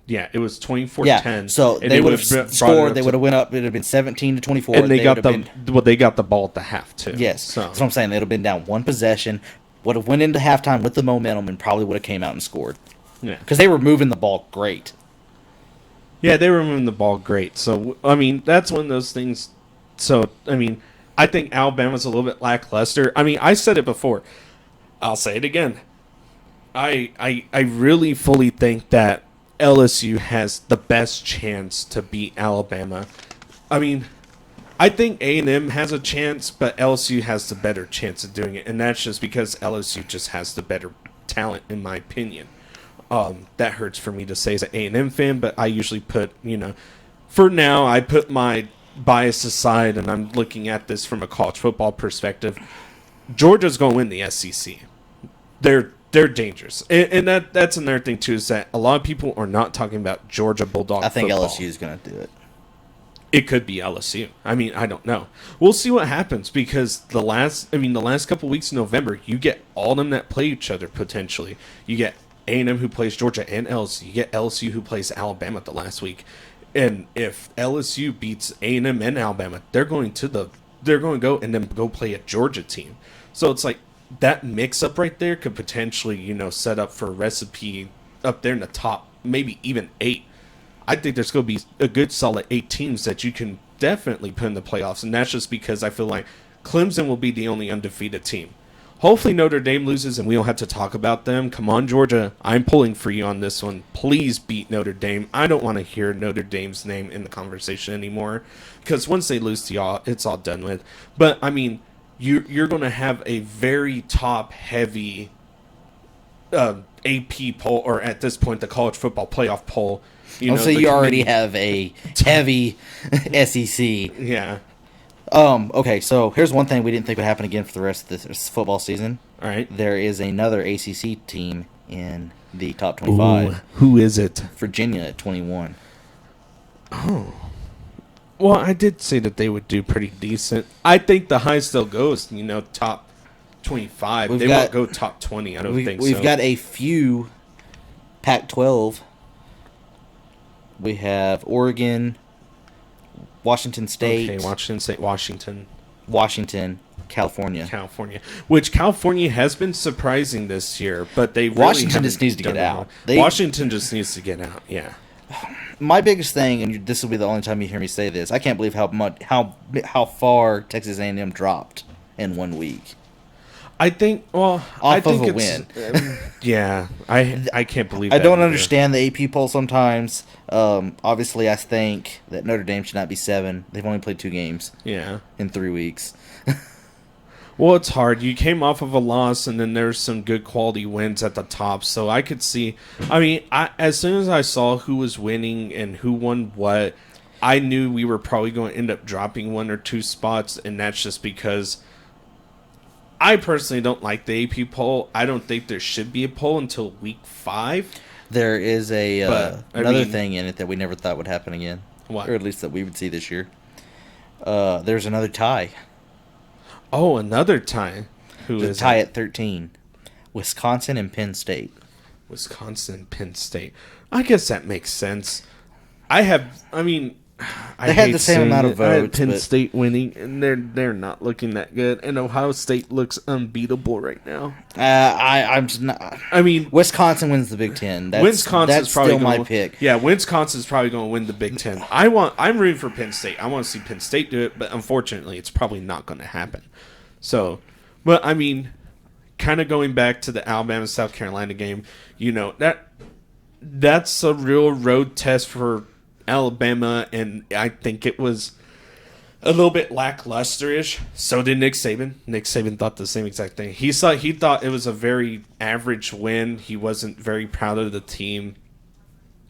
Yeah, it was 24-10. Yeah, so they would have scored. They would have went up. It would have been 17-24. And they got the ball at the half too. Yes, so that's what I'm saying. They would have been down 1 possession. Would have went into halftime with the momentum and probably would have came out and scored. Yeah, because they were moving the ball great. Yeah, they were moving the ball great. So, I mean, that's one of those things. So, I mean, I think Alabama's a little bit lackluster. I mean, I said it before. I'll say it again. I really fully think that LSU has the best chance to beat Alabama. I mean, I think A&M has a chance, but LSU has the better chance of doing it, and that's just because LSU just has the better talent, in my opinion. That hurts for me to say as an A&M fan, but I usually put, for now, I put my bias aside, and I'm looking at this from a college football perspective. Georgia's going to win the SEC. They're dangerous, and that's another thing too, is that a lot of people are not talking about Georgia Bulldog. I think football. LSU is going to do it. It could be LSU. I mean, I don't know. We'll see what happens, because the last couple weeks in November, you get all of them that play each other potentially. You get A&M who plays Georgia and LSU. You get LSU who plays Alabama the last week. And if LSU beats A&M and Alabama, they're going to go and then go play a Georgia team. So it's like that mix up right there could potentially, set up for a recipe up there in the top, maybe even 8. I think there's going to be a good solid 8 teams that you can definitely put in the playoffs, and that's just because I feel like Clemson will be the only undefeated team. Hopefully Notre Dame loses and we don't have to talk about them. Come on, Georgia. I'm pulling for you on this one. Please beat Notre Dame. I don't want to hear Notre Dame's name in the conversation anymore, because once they lose to y'all, it's all done with. But, I mean, you're going to have a very top-heavy AP poll, or at this point, the college football playoff poll. So you already have a heavy SEC. Yeah. Okay, so here's one thing we didn't think would happen again for the rest of this football season. All right. There is another ACC team in the top 25. Ooh, who is it? Virginia at 21. Oh. Well, I did say that they would do pretty decent. I think the highest they'll go is, top 25. They won't go top 20. I don't think so. We've got a few Pac-12. We have Oregon, Washington State. Okay, Washington State, Washington, California. Which California has been surprising this year, but they really Washington just needs to get out. Washington just needs to get out, yeah. My biggest thing, and this will be the only time you hear me say this, I can't believe how far Texas A&M dropped in 1 week. I think, off of a win. Yeah, I can't believe that. I don't understand the AP poll sometimes. Obviously, I think that Notre Dame should not be 7. They've only played 2 games. Yeah. In 3 weeks. Well, it's hard. You came off of a loss, and then there's some good quality wins at the top. So I could see. I mean, as soon as I saw who was winning and who won what, I knew we were probably going to end up dropping 1 or 2 spots, and that's just because I personally don't like the AP poll. I don't think there should be a poll until week 5. There is another thing in it that we never thought would happen again. What? Or at least that we would see this year. There's another tie. Oh, another tie. Who is tie it? At 13. Wisconsin and Penn State. I guess that makes sense. They had the same amount of votes. I had Penn State winning, and they're not looking that good. And Ohio State looks unbeatable right now. I'm just not. I mean, Wisconsin wins the Big Ten. That's probably still my pick. Yeah, Wisconsin's probably going to win the Big Ten. I'm rooting for Penn State. I want to see Penn State do it, but unfortunately, it's probably not going to happen. So, but I mean, kind of going back to the Alabama-South Carolina game, that's a real road test for Alabama, and I think it was a little bit lackluster-ish. So did Nick Saban. Nick Saban thought the same exact thing. He thought it was a very average win. He wasn't very proud of the team,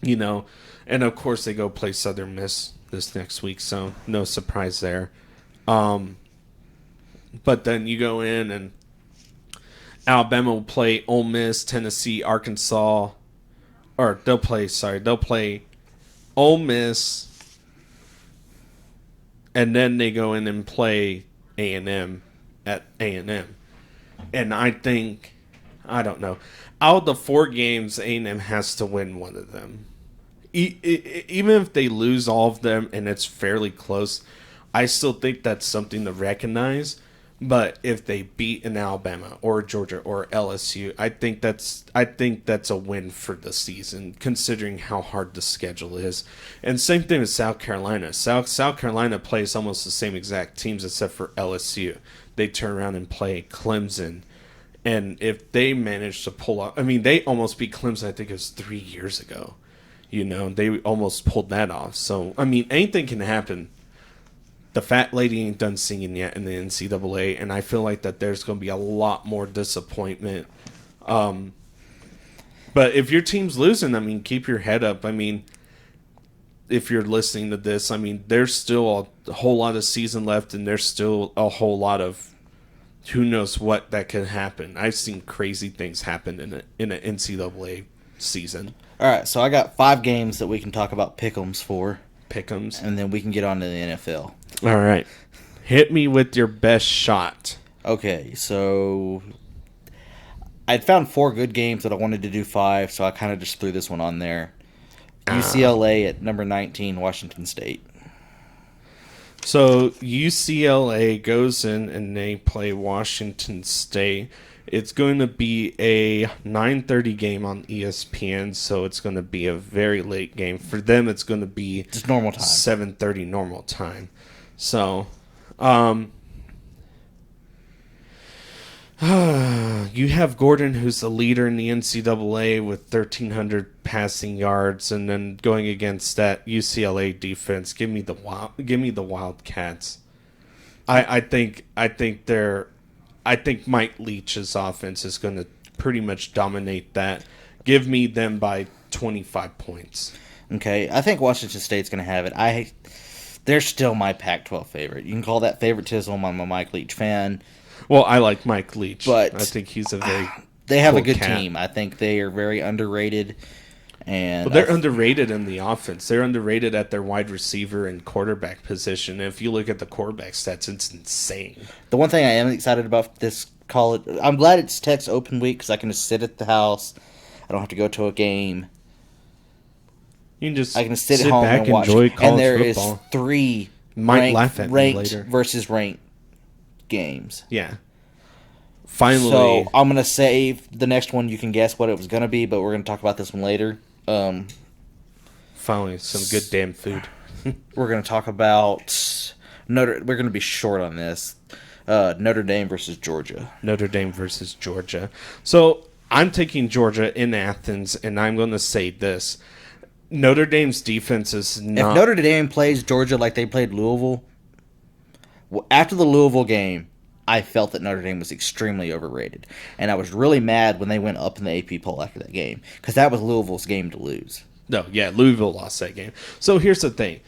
And of course, they go play Southern Miss this next week, so no surprise there. But then you go in and Alabama will play Ole Miss, Tennessee, Arkansas, or they'll play Ole Miss, and then they go in and play A&M at A&M. And I don't know. Out of the 4 games, A&M has to win one of them. Even if they lose all of them and it's fairly close, I still think that's something to recognize. But if they beat an Alabama or Georgia or LSU, I think that's a win for the season, considering how hard the schedule is. And same thing with South Carolina. South Carolina plays almost the same exact teams except for LSU. They turn around and play Clemson. And if they manage to pull off, they almost beat Clemson, I think it was 3 years ago. They almost pulled that off. So, anything can happen. the fat lady ain't done singing yet in the NCAA, and I feel like that there's going to be a lot more disappointment. But if your team's losing, I mean, keep your head up. I mean, if you're listening to this, I mean, there's still a whole lot of season left, and there's still a whole lot of who knows what that could happen. I've seen crazy things happen in an NCAA season. All right, so I got 5 games that we can talk about pick'ems for. Pick'ems. And then we can get on to the NFL. All right. Hit me with your best shot. Okay, so I'd found 4 good games that I wanted to do 5, so I kind of just threw this one on there. UCLA at number 19, Washington State. So UCLA goes in and they play Washington State. It's going to be a 9:30 game on ESPN, so it's going to be a very late game. For them, it's going to be just normal time, 7:30 normal time. So, you have Gordon, who's the leader in the NCAA with 1,300 passing yards, and then going against that UCLA defense. Give me the Wildcats. I think Mike Leach's offense is going to pretty much dominate that. Give me them by 25 points. Okay, I think Washington State's going to have it. They're still my Pac-12 favorite. You can call that favoritism. I'm a Mike Leach fan. Well, I like Mike Leach, but I think he's a very they have cool a good cat. team. I think they are very underrated. And they're underrated in the offense. They're underrated at their wide receiver and quarterback position. If you look at the quarterback stats, it's insane. The one thing I am excited about this college, I'm glad it's Tech's open week because I can just sit at the house. I don't have to go to a game. You can just I can sit at home back and watch. enjoy college and there football. is 3 Might laugh at me ranked later. versus ranked games. Yeah. Finally. So I'm going to save the next one. You can guess what it was going to be, but we're going to talk about this one later. Finally, some good damn food. We're going to talk about we're going to be short on this. Notre Dame versus Georgia. Notre Dame versus Georgia. So I'm taking Georgia in Athens, and I'm going to say this. Notre Dame's defense is not... If Notre Dame plays Georgia like they played Louisville, after the Louisville game, I felt that Notre Dame was extremely overrated. And I was really mad when they went up in the AP poll after that game, because that was Louisville's game to lose. No, yeah, Louisville lost that game. So here's the thing.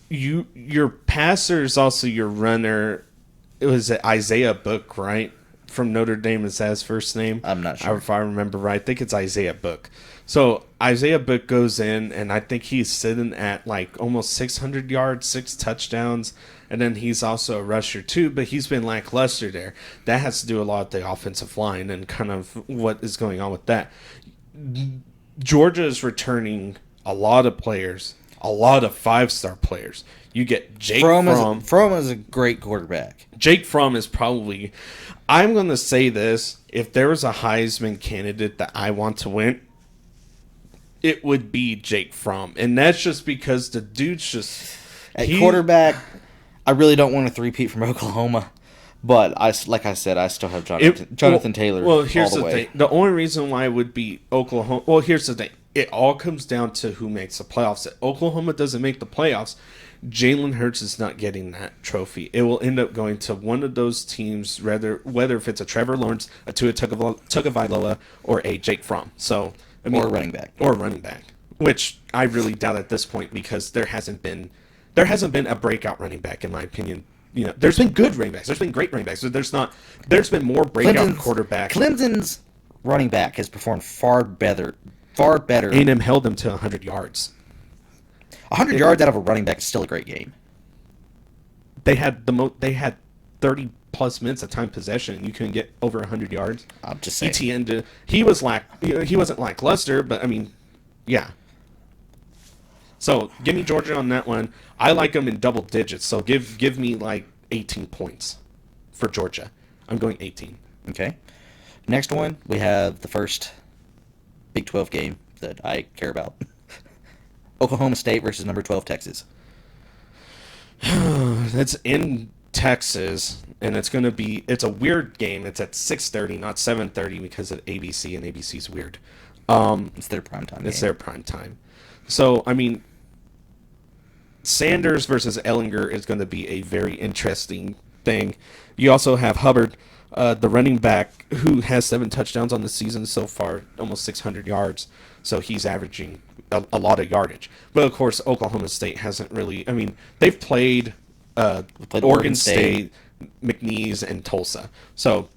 Your passer is also your runner. It was Isaiah Book, right? From Notre Dame, is that his first name? I'm not sure. If I remember right, I think it's Isaiah Book. So Isaiah Book goes in, and I think he's sitting at like almost 600 yards, 6 touchdowns, and then he's also a rusher too, but he's been lackluster there. That has to do a lot with the offensive line and kind of what is going on with that. Georgia is returning a lot of players, a lot of 5-star players. You get Jake Fromm. Fromm is a great quarterback. Jake Fromm is probably... I'm going to say this. If there was a Heisman candidate that I want to win, it would be Jake Fromm. And that's just because the dude's just... At quarterback, I really don't want a three-peat from Oklahoma. But, like I said, I still have Jonathan Taylor well, here's all the the way. thing. The only reason why I would be Oklahoma... Well, here's the thing. It all comes down to who makes the playoffs. If Oklahoma doesn't make the playoffs, Jalen Hurts is not getting that trophy. It will end up going to one of those teams, whether if it's a Trevor Lawrence, a Tua Tagovailoa, or a Jake Fromm. So, I mean, or a running back. Or a running back. Which I really doubt at this point because there hasn't been a breakout running back, in my opinion. You know, there's been good running backs. There's been great running backs. There's been more breakout quarterbacks. Clemson's running back has performed far better. A&M held them to 100 yards. 100 yards out of a running back is still a great game. They had 30 plus minutes of time possession, and you couldn't get over 100 yards. I'm just saying. ETN he wasn't lackluster, but I mean, yeah. So give me Georgia on that one. I like them in double digits, so give me like 18 points for Georgia. I'm going 18. Okay. Next one, we have the first Big 12 game that I care about. Oklahoma State versus number 12 Texas. That's in Texas, and it's a weird game. It's at 6:30, not 7:30 because of ABC, and ABC's weird. It's their prime time. It's their prime time. So, I mean, Sanders versus Ellinger is going to be a very interesting thing. You also have Hubbard, the running back, who has 7 touchdowns on the season so far, almost 600 yards. So he's averaging a lot of yardage. But, of course, Oklahoma State hasn't really... I mean, they've played Oregon State, McNeese, and Tulsa. So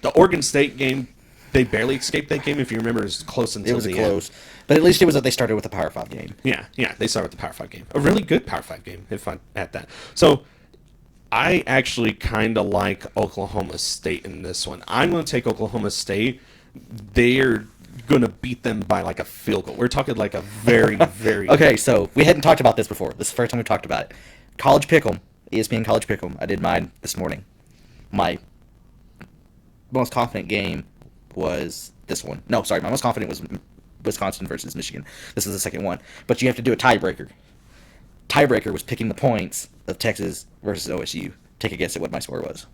the Oregon State game, they barely escaped that game. If you remember, it was close until the end. It was close. But at least it was that they started with a Power 5 game. Yeah, they started with the Power 5 game. A really good Power 5 game, if I at that. So I actually kind of like Oklahoma State in this one. I'm going to take Oklahoma State. They're going to beat them by like a field goal. We're talking like a very, very... Okay, so we hadn't talked about this before. This is the first time we talked about it. College Pick'em, ESPN College Pick'em. I did mine this morning. My most confident game was this one. No, sorry, my most confident was Wisconsin versus Michigan. This is the second one. But you have to do a tiebreaker. Tiebreaker was picking the points of Texas versus OSU. Take a guess at what my score was.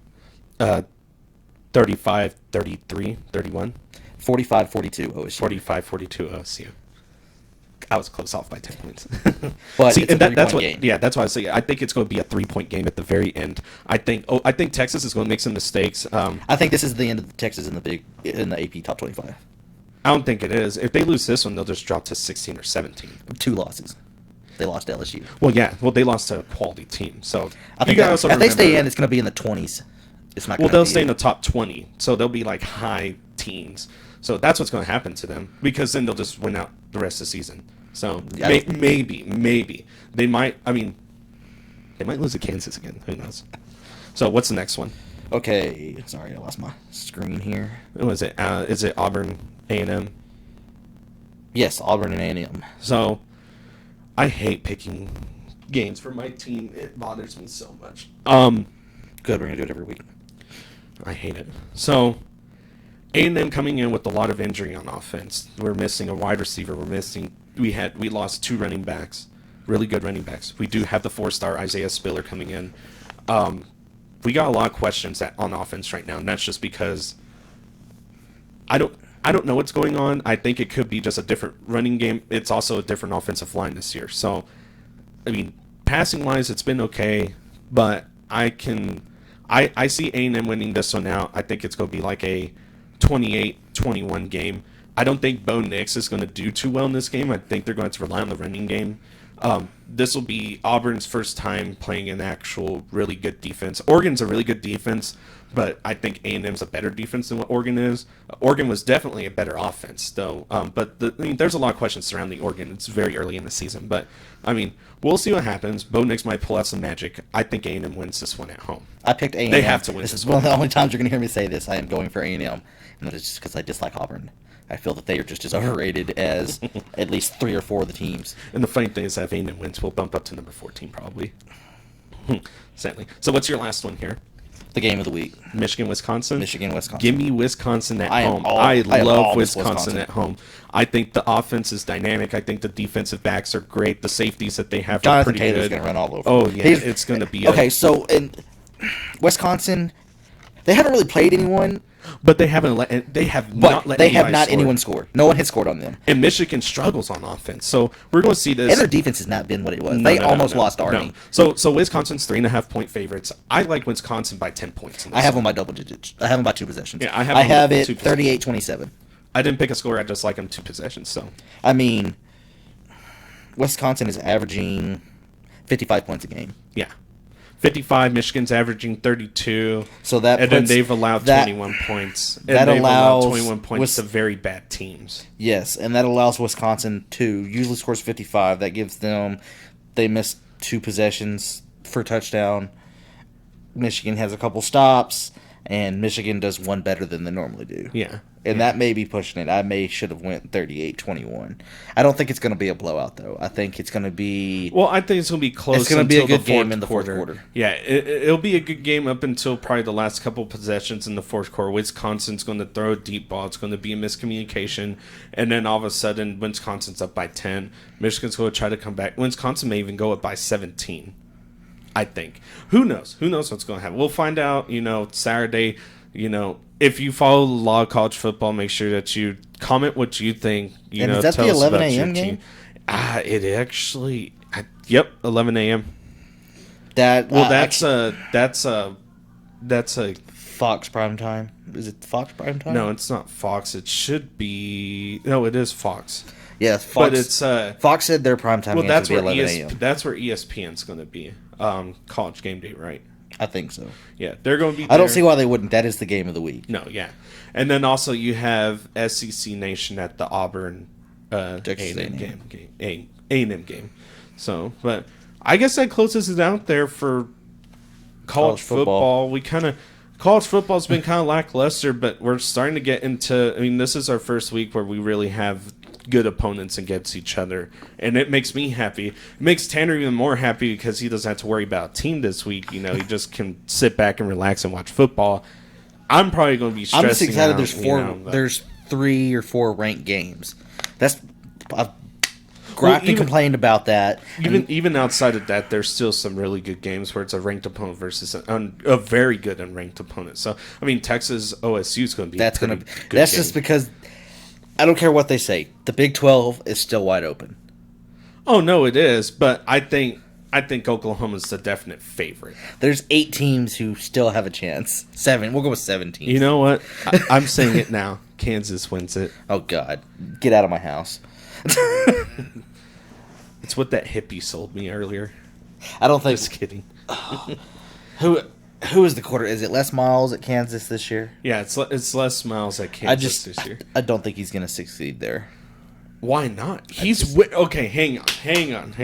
35, 33, 31. 45-42 OSU. 45-42 OSU. I was close off by 10 points. But see, it's and a that's what game. Yeah, that's why I say I think it's going to be a 3-point game at the very end. I think Texas is going to make some mistakes. I think this is the end of Texas in the AP top 25. I don't think it is. If they lose this one, they'll just drop to 16 or 17. 2 losses. They lost to LSU. Well, yeah. Well, they lost to a quality team. So I think if they stay in, it's going to be in the 20s. It's not. Well, they'll stay in the top 20, so they'll be like high teens. So that's what's going to happen to them, because then they'll just win out the rest of the season. So maybe they might. I mean, they might lose to Kansas again. Who knows? So what's the next one? Okay, sorry, I lost my screen here. What is it? Is it Auburn A&M? Yes, Auburn and A&M. So I hate picking games for my team. It bothers me so much. Good, we're gonna do it every week. I hate it. So A&M coming in with a lot of injury on offense. We're missing a wide receiver. We lost 2 running backs, really good running backs. We do have the 4-star Isaiah Spiller coming in. We got a lot of questions on offense right now, and that's just because I don't know what's going on. I think it could be just a different running game. It's also a different offensive line this year. So, I mean, passing wise, it's been okay, but I see A&M winning this one out. I think it's going to be like a 28-21 game. I don't think Bo Nix is going to do too well in this game. I think they're going to rely on the running game. This will be Auburn's first time playing an actual really good defense. Oregon's a really good defense, but I think A&M's a better defense than what Oregon is. Oregon was definitely a better offense, though. But there's a lot of questions surrounding Oregon. It's very early in the season, but I mean, we'll see what happens. Bo Nix might pull out some magic. I think A&M wins this one at home. I picked A&M. They have to win. This is one of the only times you're going to hear me say this. I am going for A&M, and that is just because I dislike Auburn. I feel that they are just as overrated as at least 3 or 4 of the teams. And the funny thing is that if A&M wins, we'll bump up to number 14 probably. Sadly. So what's your last one here? The game of the week. Michigan-Wisconsin? Michigan-Wisconsin. Give me Wisconsin at home. I love Wisconsin at home. I think the offense is dynamic. I think the defensive backs are great. The safeties that they have are pretty Taylor's good. going to run all over. Oh, yeah. It's going to be okay, so in Wisconsin, they haven't really played anyone. But they have not anyone score. No one has scored on them. And Michigan struggles on offense. So we're going to see this. And their defense has not been what it was. They almost lost Army. No. So Wisconsin's 3.5-point favorites. I like Wisconsin by 10 points. I have them by double digits. I have them by 2 possessions. Yeah, I have it 38-27. I didn't pick a score. I just like them 2 possessions. So I mean, Wisconsin is averaging 55 points a game. Yeah. 55, Michigan's averaging 32. So then they've allowed 21 points. And they've allowed 21 points to very bad teams. Yes, and that allows Wisconsin to usually scores 55. That gives them, they missed 2 possessions for touchdown. Michigan has a couple stops, and Michigan does one better than they normally do. Yeah. And that may be pushing it. I should have went 38-21. I don't think it's going to be a blowout, though. I think it's going to be... Well, I think it's going to be close. It's going to be a good game in the fourth quarter. Yeah, it'll be a good game up until probably the last couple possessions in the fourth quarter. Wisconsin's going to throw a deep ball. It's going to be a miscommunication. And then all of a sudden, Wisconsin's up by 10. Michigan's going to try to come back. Wisconsin may even go up by 17, I think. Who knows? Who knows what's going to happen? We'll find out, Saturday, if you follow the law of college football, make sure that you comment what you think. Is that the 11 a.m. game? It actually Yep, 11 a.m. That Well, that's a Fox prime time. Is it Fox prime time? no, it's not Fox. It should be no, it is Fox. Yeah, Fox. But it's Fox said their prime time well, games that's would where be 11 a.m. that's where ESPN's going to be. College Game Day, right? I think so. Yeah, they're going to be. I don't there. see why they wouldn't. That is the game of the week. No, yeah, and then also you have SEC Nation at the Auburn Texas A&M A&M. A&M game. So, but I guess that closes it out there for college football. We kind of college football's been kind of lackluster, but we're starting to get into. I mean, this is our first week where we really have good opponents against each other, and it makes me happy. It makes Tanner even more happy because he doesn't have to worry about a team this week. You know, he just can sit back and relax and watch football. I'm probably going to be stressing I'm just excited. out, There's 3 or 4 ranked games. That's I've griped and complained about that. Even outside of that, there's still some really good games where it's a ranked opponent versus a very good unranked opponent. So I mean, Texas OSU is going to be That's just because I don't care what they say. The Big 12 is still wide open. Oh no, it is, but I think Oklahoma's the definite favorite. There's 8 teams who still have a chance. 7. We'll go with 7 teams. You know what? I'm saying it now. Kansas wins it. Oh God, get out of my house. It's what that hippie sold me earlier. I don't think. Just kidding. Who is the quarter? Is it Les Miles at Kansas this year? Yeah, it's Les Miles at Kansas this year. I don't think he's going to succeed there. Why not? Okay. Hang on.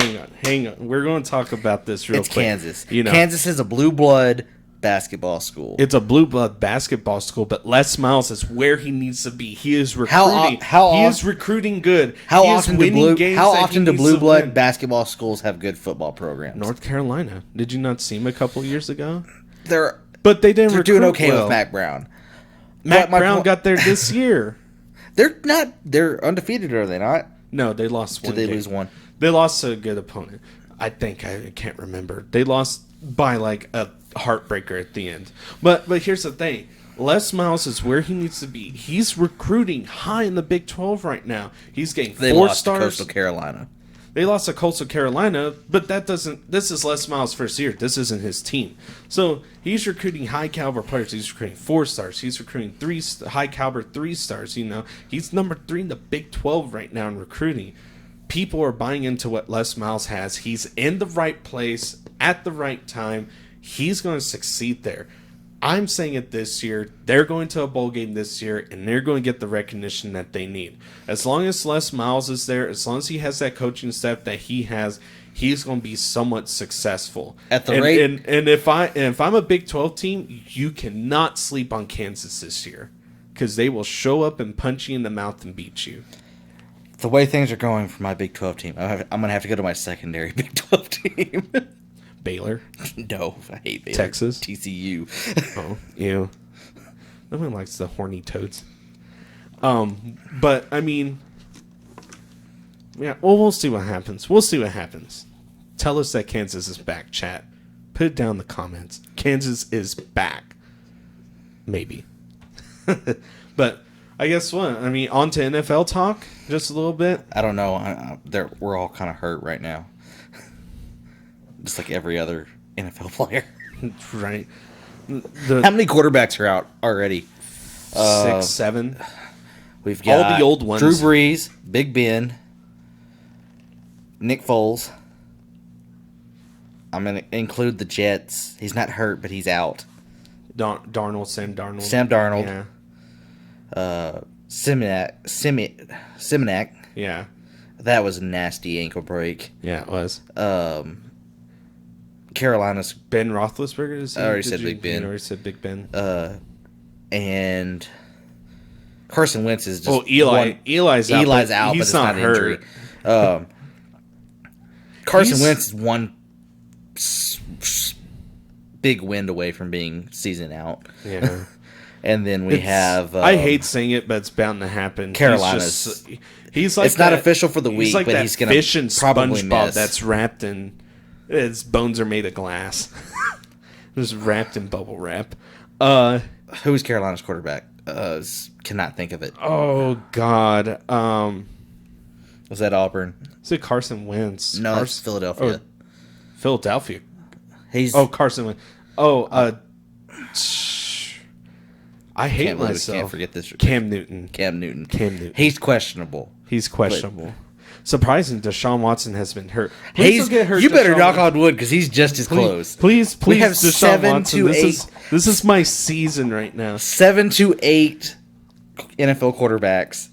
We're going to talk about this real quick. It's Kansas. You know, Kansas is a blue blood basketball school. It's a blue blood basketball school, but Les Miles is where he needs to be. He is recruiting. He is recruiting good. How often do blue blood basketball schools have good football programs? North Carolina. Did you not see him a couple years ago? But they didn't. They're doing okay with Mac Brown. Mac Brown got there this year. They're not. They're undefeated, are they not? No, they lost one. Did they lose one? They lost to a good opponent. I think I can't remember. They lost by like a heartbreaker at the end. But here's the thing. Les Miles is where he needs to be. He's recruiting high in the Big 12 right now. He's getting 4 stars. To Coastal Carolina. They lost to Coastal Carolina, but that doesn't. This is Les Miles' first year. This isn't his team. So he's recruiting high caliber players. He's recruiting 4 stars. He's recruiting 3 high caliber 3 stars. You know, he's number 3 in the Big 12 right now in recruiting. People are buying into what Les Miles has. He's in the right place at the right time. He's going to succeed there. I'm saying it this year. They're going to a bowl game this year, and they're going to get the recognition that they need. As long as Les Miles is there, as long as he has that coaching staff that he has, he's going to be somewhat successful. At the rate, and if I'm a Big 12 team, you cannot sleep on Kansas this year because they will show up and punch you in the mouth and beat you. The way things are going for my Big 12 team, I'm going to have to go to my secondary Big 12 team. Baylor? No, I hate Baylor. Texas? TCU. Oh, ew. No one likes the horny toads. But, I mean, yeah, well, we'll see what happens. Tell us that Kansas is back, chat. Put it down in the comments. Kansas is back. Maybe. But, I guess what? I mean, on to NFL talk just a little bit. I don't know. We're all kind of hurt right now. Just like every other NFL player. Right. How many quarterbacks are out already? 6, 7. We've got all the old ones. Drew Brees, Big Ben, Nick Foles. I'm going to include the Jets. He's not hurt, but he's out. Sam Darnold. Sam Darnold. Yeah. Simonac. Yeah. That was a nasty ankle break. Yeah, it was. Carolina's Ben Roethlisberger. I already said Big Ben. You already said Big Ben. And Carson Wentz is just Eli's out. Eli's out, but it's not hurt. Injury. Carson Wentz is one big win away from being season out. Yeah. And then we have. I hate saying it, but it's bound to happen. Carolina's. He's like it's not official for the week, like but he's going to probably miss. That's wrapped in. His bones are made of glass. Just wrapped in bubble wrap. Who's Carolina's quarterback? Cannot think of it. Oh God. Was that Auburn? Is it Carson Wentz? No, it's Philadelphia. Philadelphia. He's Carson Wentz. I hate myself. Can't forget this. Cam Newton. Cam Newton. He's questionable. Surprising, Deshaun Watson has been hurt. You better knock on wood because he's just as close. Please, we have Deshaun 7 Watson. to 8. This is my season right now. 7 to 8 NFL quarterbacks.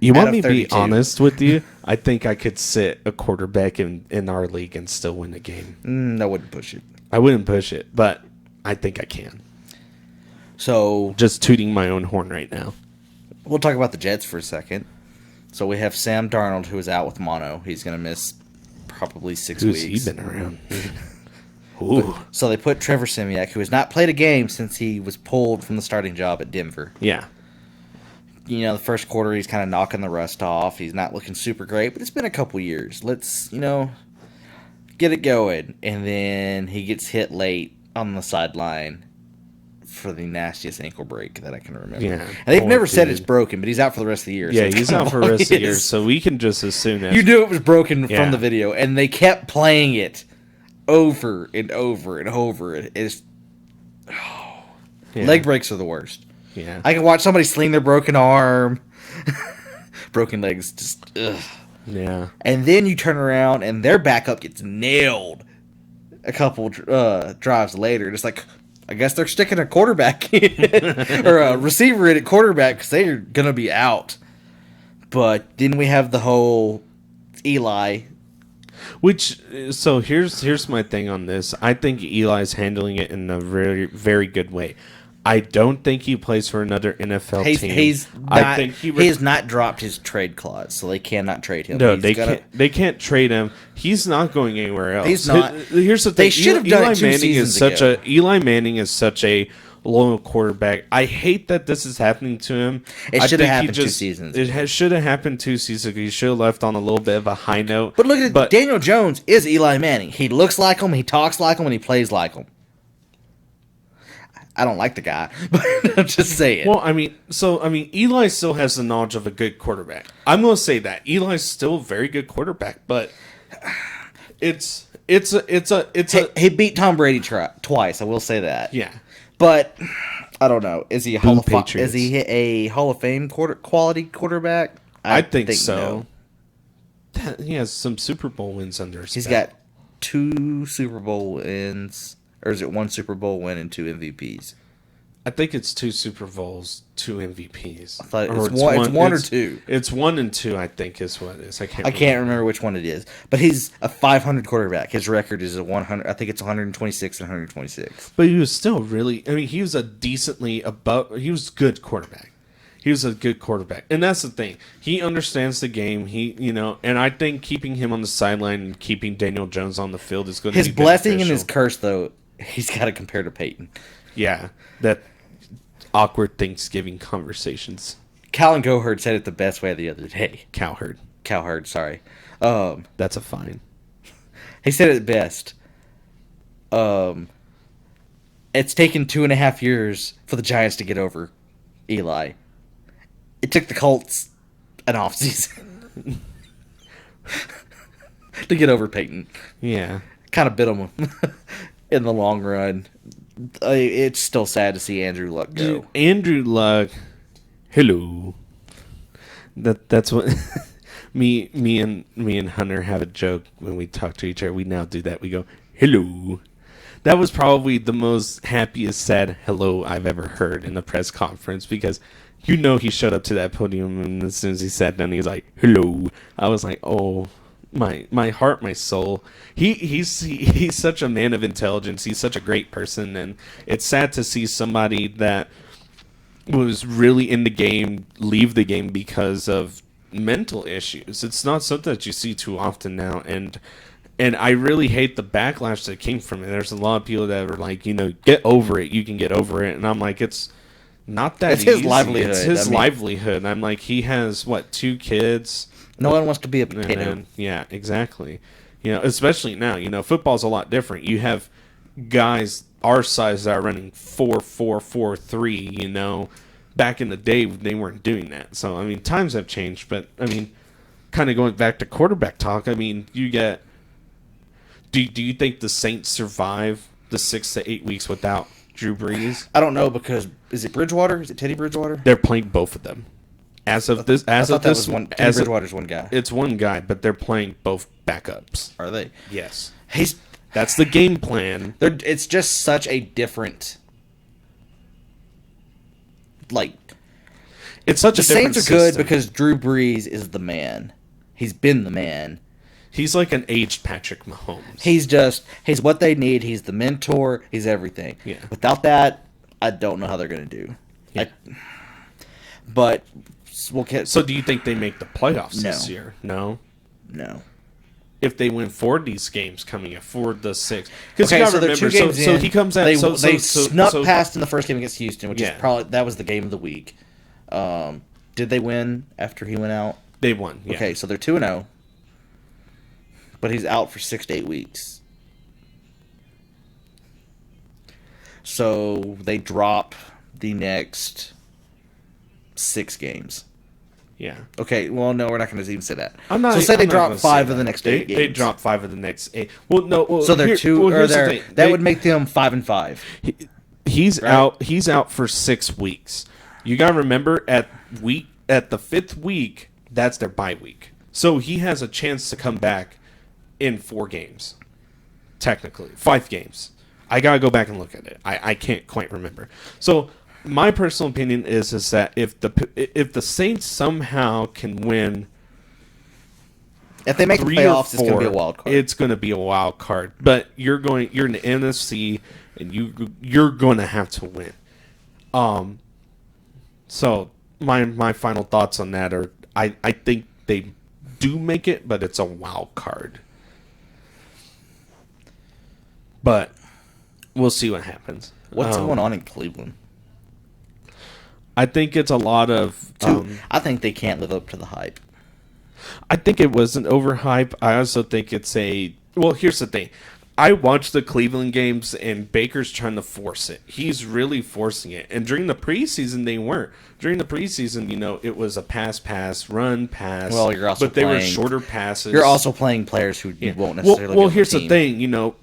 You want me to be honest with you? I think I could sit a quarterback in our league and still win a game. I wouldn't push it. I wouldn't push it, but I think I can. So, just tooting my own horn right now. We'll talk about the Jets for a second. So we have Sam Darnold, who is out with mono. He's going to miss probably 6 weeks. Who's he been around? Ooh. So they put Trevor Simiak, who has not played a game since he was pulled from the starting job at Denver. Yeah. You know, the first quarter, he's kind of knocking the rust off. He's not looking super great, but it's been a couple years. Let's, get it going. And then he gets hit late on the sideline for the nastiest ankle break that I can remember. Yeah, and they've never said it's broken, but he's out for the rest of the year. Yeah, so he's out for the rest of the year, so we can just assume that. You knew it was broken from the video, and they kept playing it over and over and over. Leg breaks are the worst. Yeah, I can watch somebody sling their broken arm, broken legs, just ugh. Yeah. And then you turn around, and their backup gets nailed a couple drives later. It's like, I guess they're sticking a quarterback in, or a receiver in at quarterback because they're going to be out. But then we have the whole Eli. So here's my thing on this. I think Eli's handling it in a very, very good way. I don't think he plays for another NFL team. He has not dropped his trade clause, so they cannot trade him. No, they can't trade him. He's not going anywhere else. He's not. Here's the thing. They should have done it 2 seasons ago. Eli Manning is such a loyal quarterback. I hate that this is happening to him. It should have happened 2 seasons. Should have happened 2 seasons ago. He should have left on a little bit of a high note. But look at Daniel Jones is Eli Manning. He looks like him, he talks like him, and he plays like him. I don't like the guy, but I'm just saying. Well, Eli still has the knowledge of a good quarterback. I'm going to say that Eli's still a very good quarterback, but he beat Tom Brady twice. I will say that. Yeah, but I don't know. Is he a Hall of Fame quality quarterback? I think so. No. He has some Super Bowl wins under his belt. He's got 2 Super Bowl wins. Or is it 1 Super Bowl win and 2 MVPs? I think it's 2 Super Bowls, 2 MVPs. I thought it's one or 2. It's 1 and 2, I think, is what it is. I can't remember which one it is. But he's a 500 quarterback. His record is a 100. I think it's 126 and 126. But he was still really. He was a decently above. He was a good quarterback. He was a good quarterback, and that's the thing. He understands the game. And I think keeping him on the sideline and keeping Daniel Jones on the field is going to be beneficial. His blessing and his curse, though. He's got to compare to Peyton. Yeah, that awkward Thanksgiving conversations. Colin Goherd said it the best way the other day. Cowherd, sorry. That's a fine. He said it best. It's taken 2.5 years for the Giants to get over Eli. It took the Colts an offseason to get over Peyton. Yeah. Kind of bit them in the long run. It's still sad to see Andrew Luck go. Andrew Luck, hello. That's what me and Hunter have a joke when we talk to each other. We now do that. We go, hello. That was probably the most happiest said hello I've ever heard in a press conference because he showed up to that podium and as soon as he sat down he was like, hello. I was like, oh. My heart, my soul. He's such a man of intelligence. He's such a great person, and it's sad to see somebody that was really in the game leave the game because of mental issues. It's not something that you see too often now, and I really hate the backlash that came from it. There's a lot of people that are like, get over it. You can get over it, and I'm like, it's not that easy. His livelihood. It's his livelihood. I'm like, he has 2 kids. No one wants to be a potato. Yeah, exactly. Especially now. Football's a lot different. You have guys our size that are running 4.4, 4.3. Back in the day, they weren't doing that. So times have changed. But kind of going back to quarterback talk, I mean, you get. Do you think the Saints survive the 6 to 8 weeks without Drew Brees? I don't know because is it Bridgewater? Is it Teddy Bridgewater? They're playing both of them. As of this, I thought that was one. Teddy Bridgewater's one guy. It's one guy, but they're playing both backups. Are they? Yes. He's. That's the game plan. It's just such a different. Like. It's such the a different Saints are good system. because Drew Brees is the man. He's been the man. He's like an aged Patrick Mahomes. He's what they need. He's the mentor. He's everything. Yeah. Without that, I don't know how they're going to do. Yeah. But we'll get. So do you think they make the playoffs No. this year? No. No. If they win 4 of these games coming up, 4 of the 6. Because Okay, you got so to they're remember, 2 games so in. he comes out. They snuck past in the first game against Houston, which Yeah. is probably that was the game of the week. Did they win after he went out? They won. Yeah. Okay, so they're 2-0. But he's out for 6 to 8 weeks. So they drop the next 6 games. Yeah. Okay, well, no, we're not going to even say that. I'm not. So say I'm they not drop gonna 5 say of the that. next 8 games. They drop 5 of the next 8. Well, no. Well, So they're here's the thing. that would make them 5-5. He's Right? out. He's out for 6 weeks. You got to remember at the 5th week, that's their bye week. So he has a chance to come back in 4 games, technically 5 games. I gotta go back and look at it. I can't quite remember. So my personal opinion is that if the Saints somehow can win, If they make the 3 or playoffs, it's going to be a 4, wild card. it's going to be a wild card. But you're in the NFC, and you're going to have to win. So my final thoughts on that are I think they do make it, but it's a wild card. But we'll see what happens. What's going on in Cleveland? I think it's a lot of. I think they can't live up to the hype. I think it was an overhype. I also think it's a. Well, here's the thing. I watched the Cleveland games, and Baker's trying to force it. He's really forcing it. And during the preseason, they weren't. During the preseason, it was a pass, run, pass. Well, you're also but they were playing- shorter passes. You're also playing players who you won't necessarily. Well, be on here's the the team. thing.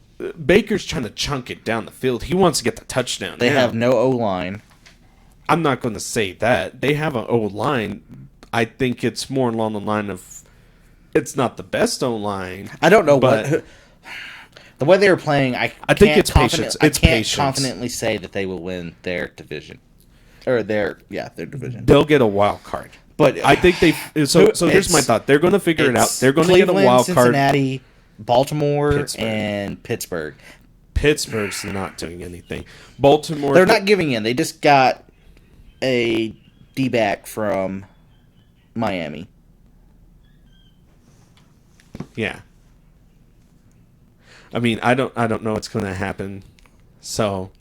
Baker's trying to chunk it down the field. He wants to get the touchdown. They now. have no O line. I'm not going to say that. They have an O-line. I think it's more along the line of it's not the best O-line. I don't know but what. The way they were playing, I think can't it's patience. It's I can't patience. confidently say that they will win their division. Or their division. They'll get a wild card. But I think they. So here's my thought. They're going to figure it out. They're going to get a wild card. Cincinnati, Baltimore, Pittsburgh. and Pittsburgh. Pittsburgh's not doing anything. Baltimore. They're not giving in. They just got a D-back from Miami. Yeah. I mean, I don't know what's going to happen. So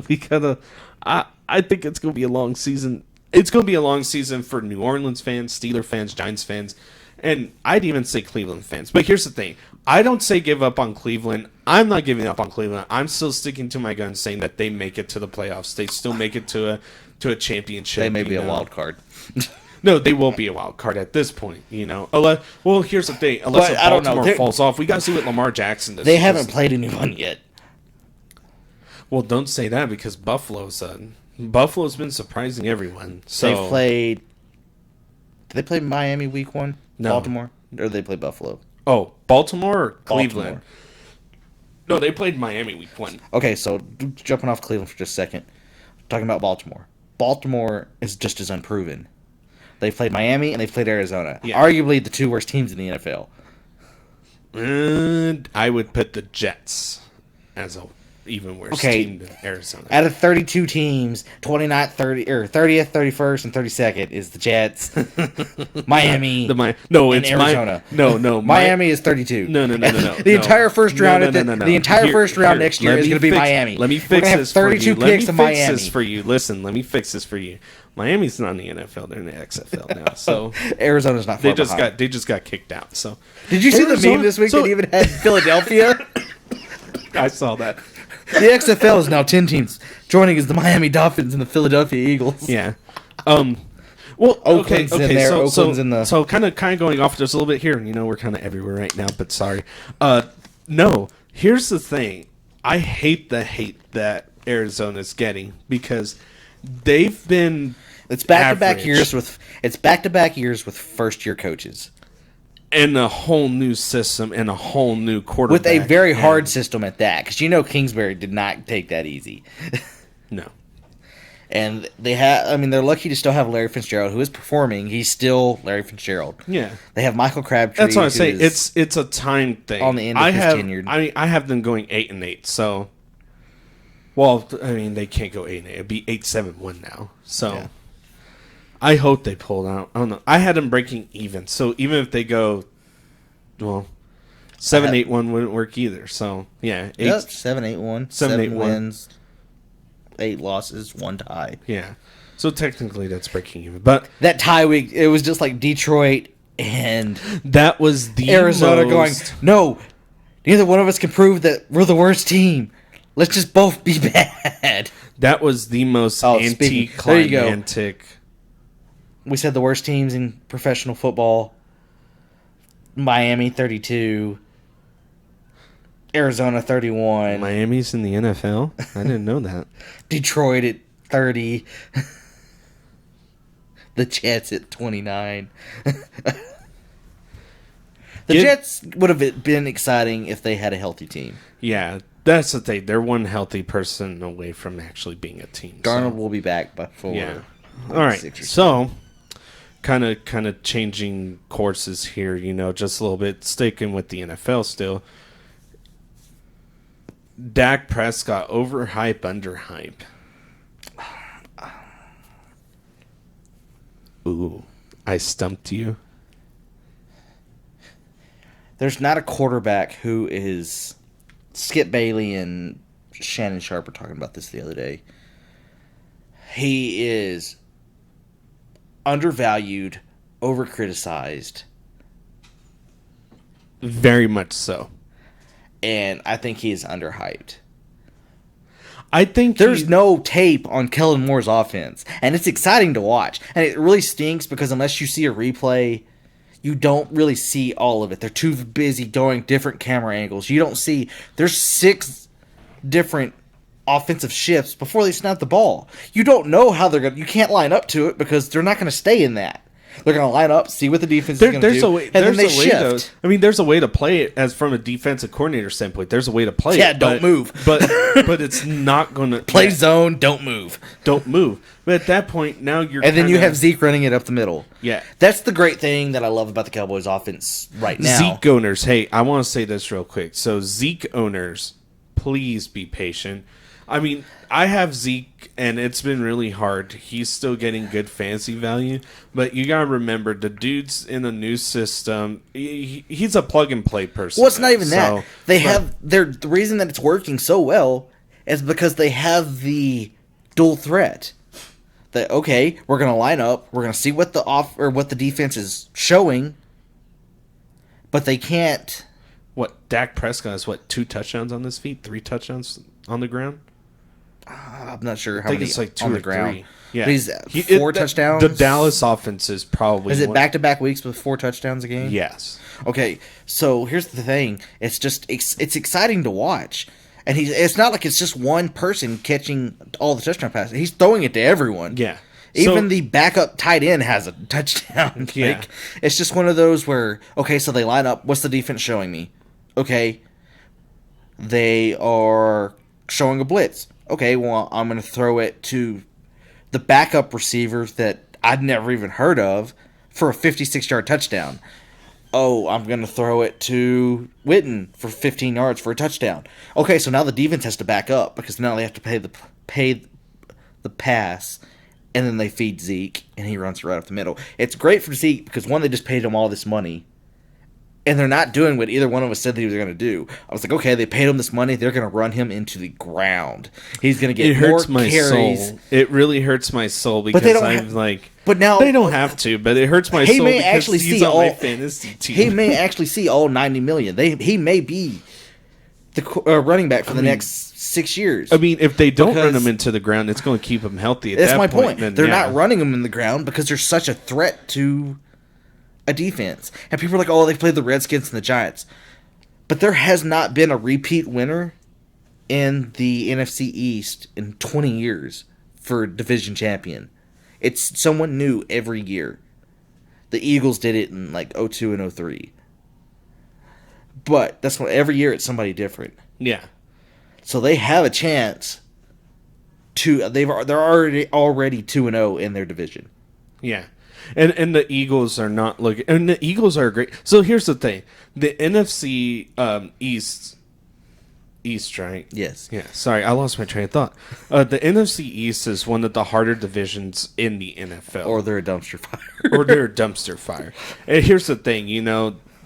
we gotta. I think it's going to be a long season. It's going to be a long season for New Orleans fans, Steeler fans, Giants fans, and I'd even say Cleveland fans. But here's the thing: I don't say give up on Cleveland. I'm not giving up on Cleveland. I'm still sticking to my guns, saying that they make it to the playoffs. They still make it to a championship. They may be a wild card. No, they will be a wild card at this point, Unless, well, here's the thing. Unless But I don't know. Baltimore falls off, we got to see what Lamar Jackson does. They haven't played anyone yet. Well, don't say that because Buffalo's been surprising everyone. So They've played. Did they play Miami week 1? No. Baltimore? Or did they play Buffalo? Oh, Baltimore or Cleveland? Baltimore. No, they played Miami week 1. Okay, so jumping off Cleveland for just a second. Talking about Baltimore. Baltimore is just as unproven. They played Miami and they played Arizona. Yeah. Arguably the 2 worst teams in the NFL. And I would put the Jets as a even worse team than Arizona. Out of 32 teams, 29th, 30th, 31st, and 32nd is the Jets. Miami. And Arizona. No. Miami is 32. No. The entire first round the entire first round next year is going to be Miami. Let me We're fix gonna have this for 32 you. picks to Let me fix Miami. this for you. Listen, let me fix this for you. Miami's not in the NFL; they're in the XFL now. So Arizona's not far behind. they just got kicked out. So Did you see the meme this week that even had Philadelphia? I saw that. The XFL is now 10 teams. Joining is the Miami Dolphins and the Philadelphia Eagles. Yeah. Well, Oakland's in there. So, Oakland's in the. so kind of going off just a little bit here. We're kind of everywhere right now, but sorry. No, here's the thing. I hate the hate that Arizona's getting because they've been. It's back-to-back years with first-year coaches. And a whole new system and a whole new quarterback. With a very hard system at that. Because Kingsbury did not take that easy. No. And they're lucky to still have Larry Fitzgerald, who is performing. He's still Larry Fitzgerald. Yeah. They have Michael Crabtree. That's what I say. It's a time thing. On the end of his tenure. I have them going 8-8, so... Well, they can't go 8-8. It'd be 8-7-1 now. So... Yeah. I hope they pull it out. I don't know. I had them breaking even. So even if they go, 7-8-1 wouldn't work either. So yeah, 7-8-1, 7 wins, 8 losses, 1 tie. Yeah. So technically that's breaking even. But that tie week, it was just like Detroit and that was the Arizona going, no, neither one of us can prove that we're the worst team. Let's just both be bad. That was the most anticlimactic. We said the worst teams in professional football. Miami 32, Arizona 31. Miami's in the NFL? I didn't know that. Detroit at 30. The Jets at 29. The Jets would have been exciting if they had a healthy team. Yeah, that's the thing. They're one healthy person away from actually being a team. Darnold will be back before. Yeah. All right. So, kind of changing courses here, just a little bit, sticking with the NFL still. Dak Prescott, overhype, underhype. Ooh, I stumped you. There's not a quarterback who is... Skip Bailey and Shannon Sharp were talking about this the other day. He is undervalued, overcriticized. Very much so. And I think he is underhyped. I think there's no tape on Kellen Moore's offense, and it's exciting to watch. And it really stinks because unless you see a replay, you don't really see all of it. They're too busy going different camera angles. You don't see there's 6 different offensive shifts before they snap the ball. You don't know how they're going to... You can't line up to it because they're not going to stay in that. They're going to line up, see what the defense is going to do, and then they shift. There's a way to play it as from a defensive coordinator standpoint. There's a way to play it. Yeah, don't move. But it's not going to... Play zone, don't move. Don't move. But at that point, now you're And then you have Zeke running it up the middle. Yeah. That's the great thing that I love about the Cowboys offense right now. Zeke owners, hey, I want to say this real quick. So Zeke owners, please be patient. I have Zeke, and it's been really hard. He's still getting good fantasy value, but you gotta remember the dude's in a new system. He's a plug and play person. Well, it's not even that. The reason that it's working so well is because they have the dual threat. That okay, we're gonna line up, we're gonna see what the defense is showing, but they can't. What Dak Prescott has 2 touchdowns on his feet, 3 touchdowns on the ground. I'm not sure how I think many it's like 2 on or the ground. 3. Yeah, but he's 4 touchdowns. The Dallas offense is probably. Is it back-to-back weeks with 4 touchdowns a game? Yes. Okay, so here's the thing: it's exciting to watch, and it's not like it's just one person catching all the touchdown passes. He's throwing it to everyone. Yeah. Even the backup tight end has a touchdown. Yeah. It's just one of those where okay, so they line up. What's the defense showing me? Okay, they are showing a blitz. Okay, well, I'm going to throw it to the backup receiver that I'd never even heard of for a 56-yard touchdown. Oh, I'm going to throw it to Witten for 15 yards for a touchdown. Okay, so now the defense has to back up because now they have to pay the pass, and then they feed Zeke, and he runs right up the middle. It's great for Zeke because, one, they just paid him all this money, and they're not doing what either one of us said that he was going to do. I was like, okay, they paid him this money. They're going to run him into the ground. He's going to get more carries. Soul. It really hurts my soul because but now they don't have to. But it hurts my soul because he's on my fantasy team. He may actually see all $90 million. He may be the running back for the next 6 years. I mean, if they don't run Because- them into the ground, it's going to keep them healthy. At That's that my point. Then, They're yeah. not running them in the ground because they're such a threat to a defense. And people are like, oh, they played the Redskins and the Giants. But there has not been a repeat winner in the NFC East in 20 years for division champion. It's someone new every year. The Eagles did it in like 02 and 03. But that's what every year it's somebody different. Yeah. So they have a chance to they're already 2-0 in their division. Yeah. And the Eagles are not looking, and the Eagles are great. So here's the thing: the NFC East, right? Yes. Yeah. Sorry, I lost my train of thought. The NFC East is one of the harder divisions in the NFL, Or they're a dumpster fire. or they're a dumpster fire. And here's the thing: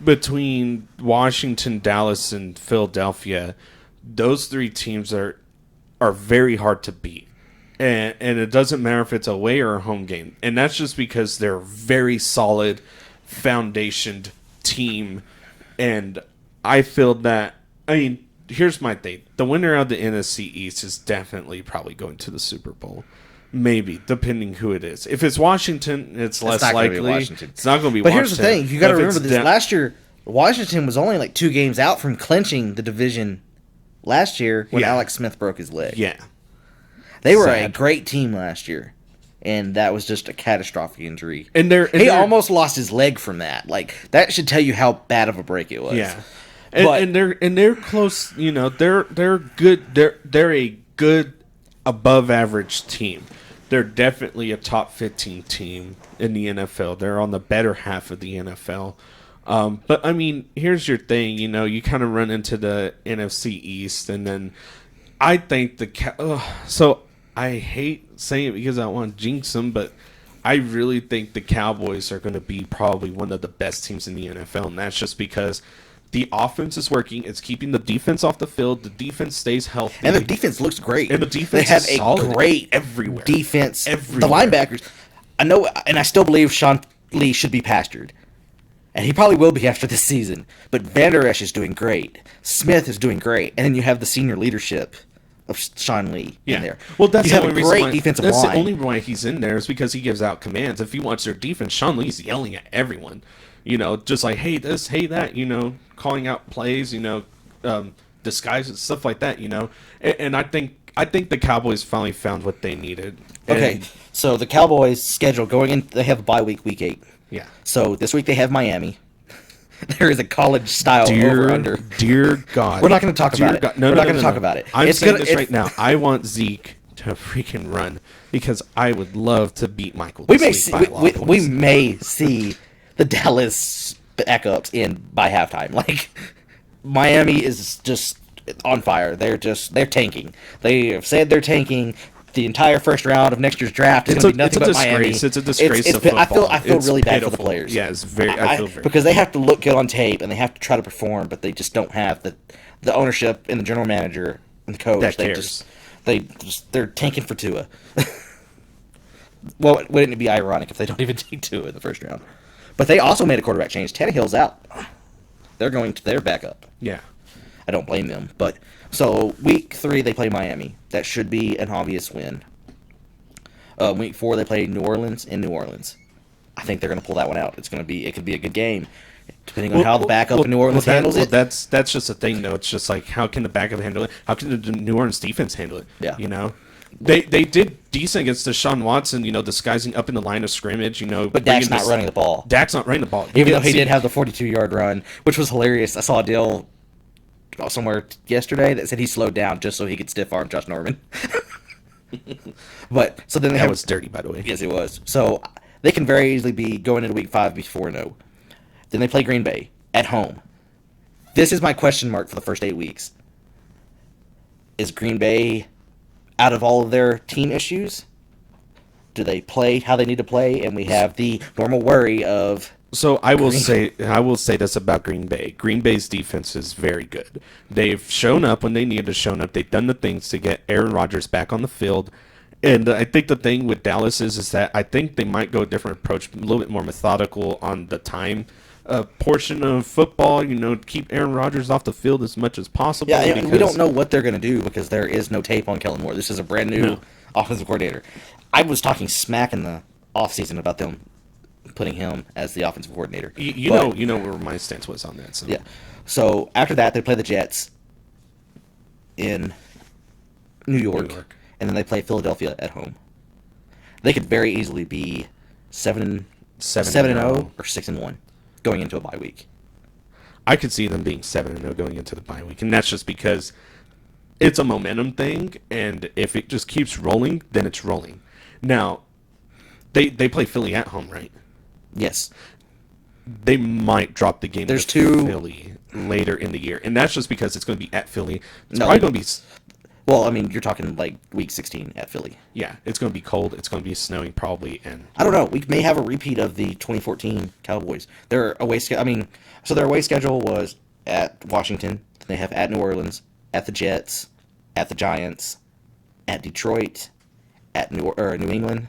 between Washington, Dallas, and Philadelphia, those three teams are very hard to beat. And it doesn't matter if it's a away or a home game. And that's just because they're a very solid, foundationed team. And I feel that, here's my thing. The winner of the NFC East is definitely probably going to the Super Bowl. Maybe, depending who it is. If it's Washington, it's less not gonna be likely. Washington. It's not going to be But Washington. here's the thing: you got to If remember it's this. Last year, Washington was only like 2 games out from clinching the division. Last year, when Yeah. Alex Smith broke his leg, Yeah. they were a Sad. great team last year, and that was just a catastrophic injury. And He almost lost his leg from that. Like that should tell you how bad of a break it was. Yeah, But- and they're close. They're good. They're a good above average team. They're definitely a top 15 team in the NFL. They're on the better half of the NFL. But here's your thing. You kind of run into the NFC East, and then I think so I hate saying it because I want to jinx them, but I really think the Cowboys are going to be probably one of the best teams in the NFL, and that's just because the offense is working. It's keeping the defense off the field. The defense stays healthy. And the defense looks great. And the defense they have is solid a great everywhere. defense. Everywhere. The linebackers, I know, and I still believe Sean Lee should be pastured. And he probably will be after this season. But Van Der Esch is doing great. Smith is doing great. And then you have the senior leadership of Sean Lee in there. Well, that's you the have only a reason great why, defensive that's line. the only why he's in there is because he gives out commands. If you watch their defense, Sean Lee's yelling at everyone. Just like, hey this, hey that, calling out plays, disguises, stuff like that, And I think the Cowboys finally found what they needed. Okay, And, so the Cowboys' schedule going in, they have a bye week, week 8. yeah. So this week they have Miami. There is a college-style over-under. Dear God. We're not going to talk about it. God. No, We're no, not no, going to no, talk no. about it. I'm saying this right now. I want Zeke to freaking run because I would love to beat Michael. We this may week see, by a lot of we points. may see the Dallas backups in by halftime. Like Miami is just on fire. They're tanking. They have said they're tanking. The entire first round of next year's draft is going to be nothing but Miami. It's a disgrace of I football. feel It's really bad for the pitiful. players. Yeah, it's very. I feel very because they have to look good on tape and they have to try to perform, but they just don't have the ownership and the general manager and the coach. That they cares. they're tanking for Tua. Well, wouldn't it be ironic if they don't even take Tua in the first round? But they also made a quarterback change. Tannehill's out. They're going to their backup. Yeah. I don't blame them. But so week 3 they play Miami. That should be an obvious win. Week 4 they play New Orleans in New Orleans. I think they're going to pull that one out. It could be a good game, depending on how the backup in New Orleans handles it. That's just the thing, though. It's just like, how can the backup handle it? How can the New Orleans defense handle it? Yeah. They did decent against Deshaun Watson, disguising up in the line of scrimmage, But Dak's not running the ball. Dak's not running the ball. Even though he did have the 42-yard run, which was hilarious. I saw a deal somewhere yesterday that said he slowed down just so he could stiff arm Josh Norman. But so then That was dirty, by the way. Yes, it was. So they can very easily be going into week 5 before 4-0. Then they play Green Bay at home. This is my question mark for the first 8 weeks. Is Green Bay out of all of their team issues? Do they play how they need to play? And we have the normal worry of... So I will say this about Green Bay. Green Bay's defense is very good. They've shown up when they needed to show up. They've done the things to get Aaron Rodgers back on the field. And I think the thing with Dallas is that I think they might go a different approach, a little bit more methodical on the time portion of football. Keep Aaron Rodgers off the field as much as possible. Yeah, and we don't know what they're going to do because there is no tape on Kellen Moore. This is a brand new offensive coordinator. I was talking smack in the offseason about them putting him as the offensive coordinator. You know where my stance was on that. So. Yeah. So after that, they play the Jets in New York, and then they play Philadelphia at home. They could very easily be 7-0 or 6-1 going into a bye week. I could see them being 7-0 going into the bye week, and that's just because it's a momentum thing, and if it just keeps rolling, then it's rolling. Now, they play Philly at home, right? Yes. They might drop the game to Philly later in the year, and that's just because it's going to be at Philly. It's probably going to be... Well, I mean, you're talking like week 16 at Philly. Yeah, it's going to be cold. It's going to be snowing probably, and I don't know. We may have a repeat of the 2014 Cowboys. Their away schedule was at Washington. They have at New Orleans, at the Jets, at the Giants, at Detroit, at New England,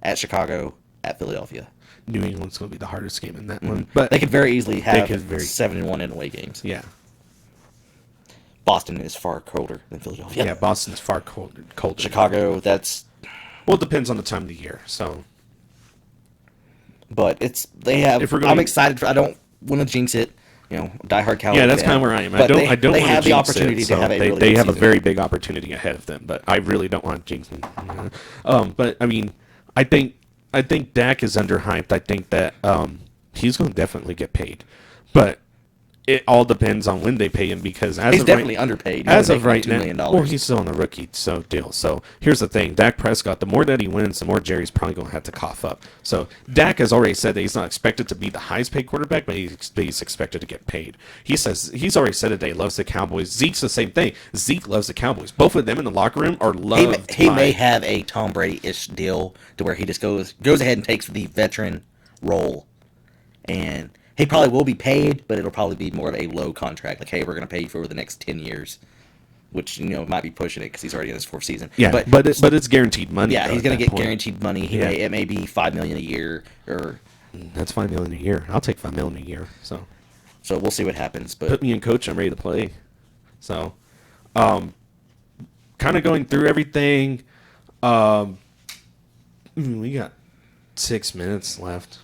at Chicago, at Philadelphia. New England's going to be the hardest game in that one, but they could very easily have 7-1 in away games. Yeah. Boston is far colder than Philadelphia. Yeah, Boston's far colder. Chicago, that's... Well, it depends on the time of the year, so... But I'm excited. I don't want to jinx it. Diehard Cowboys. Yeah, that's kind of where I am. I don't want to jinx it. They have the opportunity to have a really They have season. a very big opportunity ahead of them, but I really don't want to jinx them. But, I mean, I think Dak is underhyped. I think that he's going to definitely get paid. But... it all depends on when they pay him because he's definitely underpaid. As of right $2 million. now, well, he's still on the rookie deal. So here's the thing: Dak Prescott. The more that he wins, the more Jerry's probably going to have to cough up. So Dak has already said that he's not expected to be the highest paid quarterback, but he's expected to get paid. He's already said that he loves the Cowboys. Zeke's the same thing. Zeke loves the Cowboys. Both of them in the locker room are loved. He may have a Tom Brady-ish deal to where he just goes ahead and takes the veteran role, and he probably will be paid, but it'll probably be more of a low contract. Like, hey, we're going to pay you for the next 10 years, which, might be pushing it because he's already in his fourth season. Yeah, but it's guaranteed money. Yeah, he's going to get guaranteed money. It may be $5 million a year. That's $5 million a year. I'll take $5 million a year. So we'll see what happens. But put me in, coach. I'm ready to play. So, kind of going through everything. We got 6 minutes left.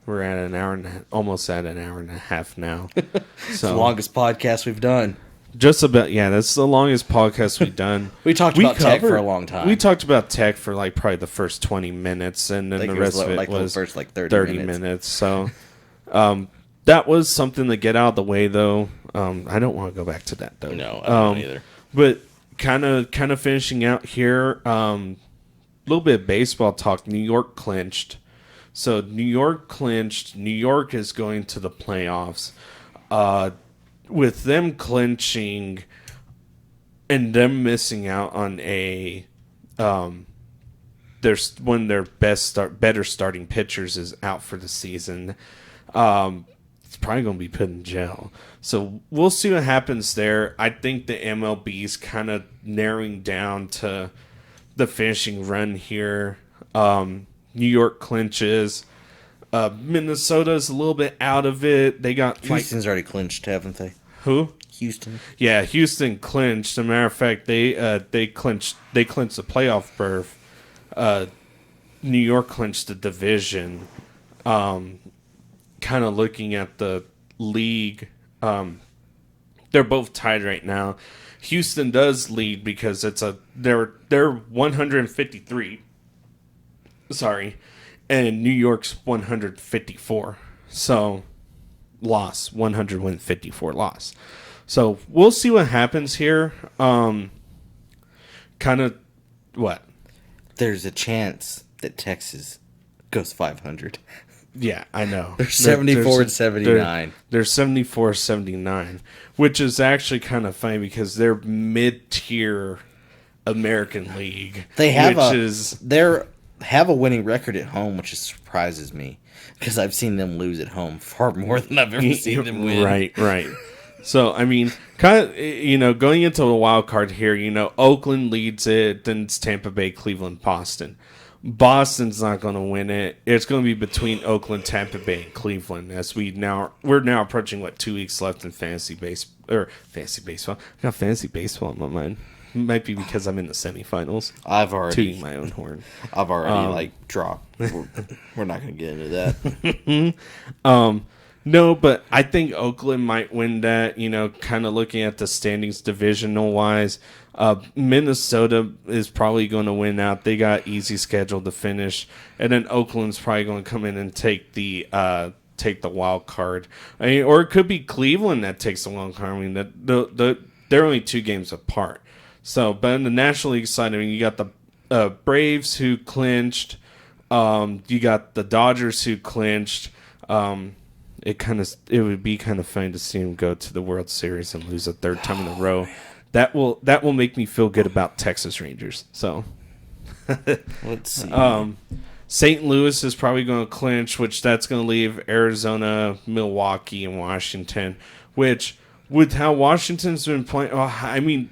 We're at almost at an hour and a half now. It's the longest podcast we've done. Just about, yeah, that's the longest podcast we've done. We talked about tech for a long time. We talked about tech for probably the first 20 minutes, and then the rest of it was the first 30 minutes. So that was something to get out of the way, though. I don't want to go back to that, though. No, I don't either. But kind of finishing out here, a little bit of baseball talk. New York clinched. So New York clinched. New York is going to the playoffs. With them clinching and them missing out on there's one of their better starting pitchers is out for the season. It's probably going to be put in jail. So we'll see what happens there. I think the MLB's kind of narrowing down to the finishing run here. New York clinches. Minnesota's a little bit out of it. They got Houston's already clinched, haven't they? Who? Houston. Yeah, Houston clinched. As a matter of fact, they clinched the playoff berth. New York clinched the division. Kind of looking at the league, they're both tied right now. Houston does lead because they're 153. Sorry, and New York's 154. So, 154 loss. So we'll see what happens here. Kind of what? There's a chance that Texas goes 500. Yeah, I know. They're 74-79. They're 74-79, which is actually kind of funny because they're mid-tier American League. They have a winning record at home, which surprises me because I've seen them lose at home far more than I've ever seen them win. Right. So, I mean, kind of, going into the wild card here, Oakland leads it, then it's Tampa Bay, Cleveland, Boston. Boston's not going to win it. It's going to be between Oakland, Tampa Bay, and Cleveland. As we're now approaching 2 weeks left in fantasy baseball. I got fantasy baseball in my mind. It might be because I'm in the semifinals. I've already tooting my own horn. I've already dropped. We're not going to get into that. No, but I think Oakland might win that, kind of looking at the standings divisional wise. Minnesota is probably going to win out. They got easy schedule to finish. And then Oakland's probably going to come in and take the wild card. Or it could be Cleveland that takes the wild card. I mean, they're only 2 games apart. So, but in the National League side, you got the Braves who clinched. You got the Dodgers who clinched. It would be kind of fun to see him go to the World Series and lose a third time in a row. Man. That will make me feel good about Texas Rangers. So let's see. St. Louis is probably going to clinch, which that's going to leave Arizona, Milwaukee, and Washington. Which, with how Washington's been playing,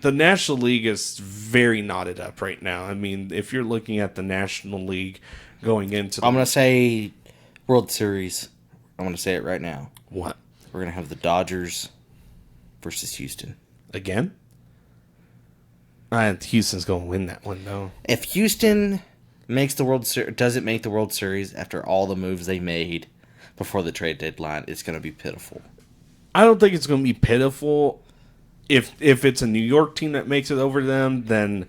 the National League is very knotted up right now. If you're looking at the National League going into, I'm going to say World Series. I'm going to say it right now. What? We're going to have the Dodgers versus Houston. Again? Houston's going to win that one, though. If Houston doesn't make the World Series after all the moves they made before the trade deadline, it's going to be pitiful. I don't think it's going to be pitiful. If it's a New York team that makes it over them, then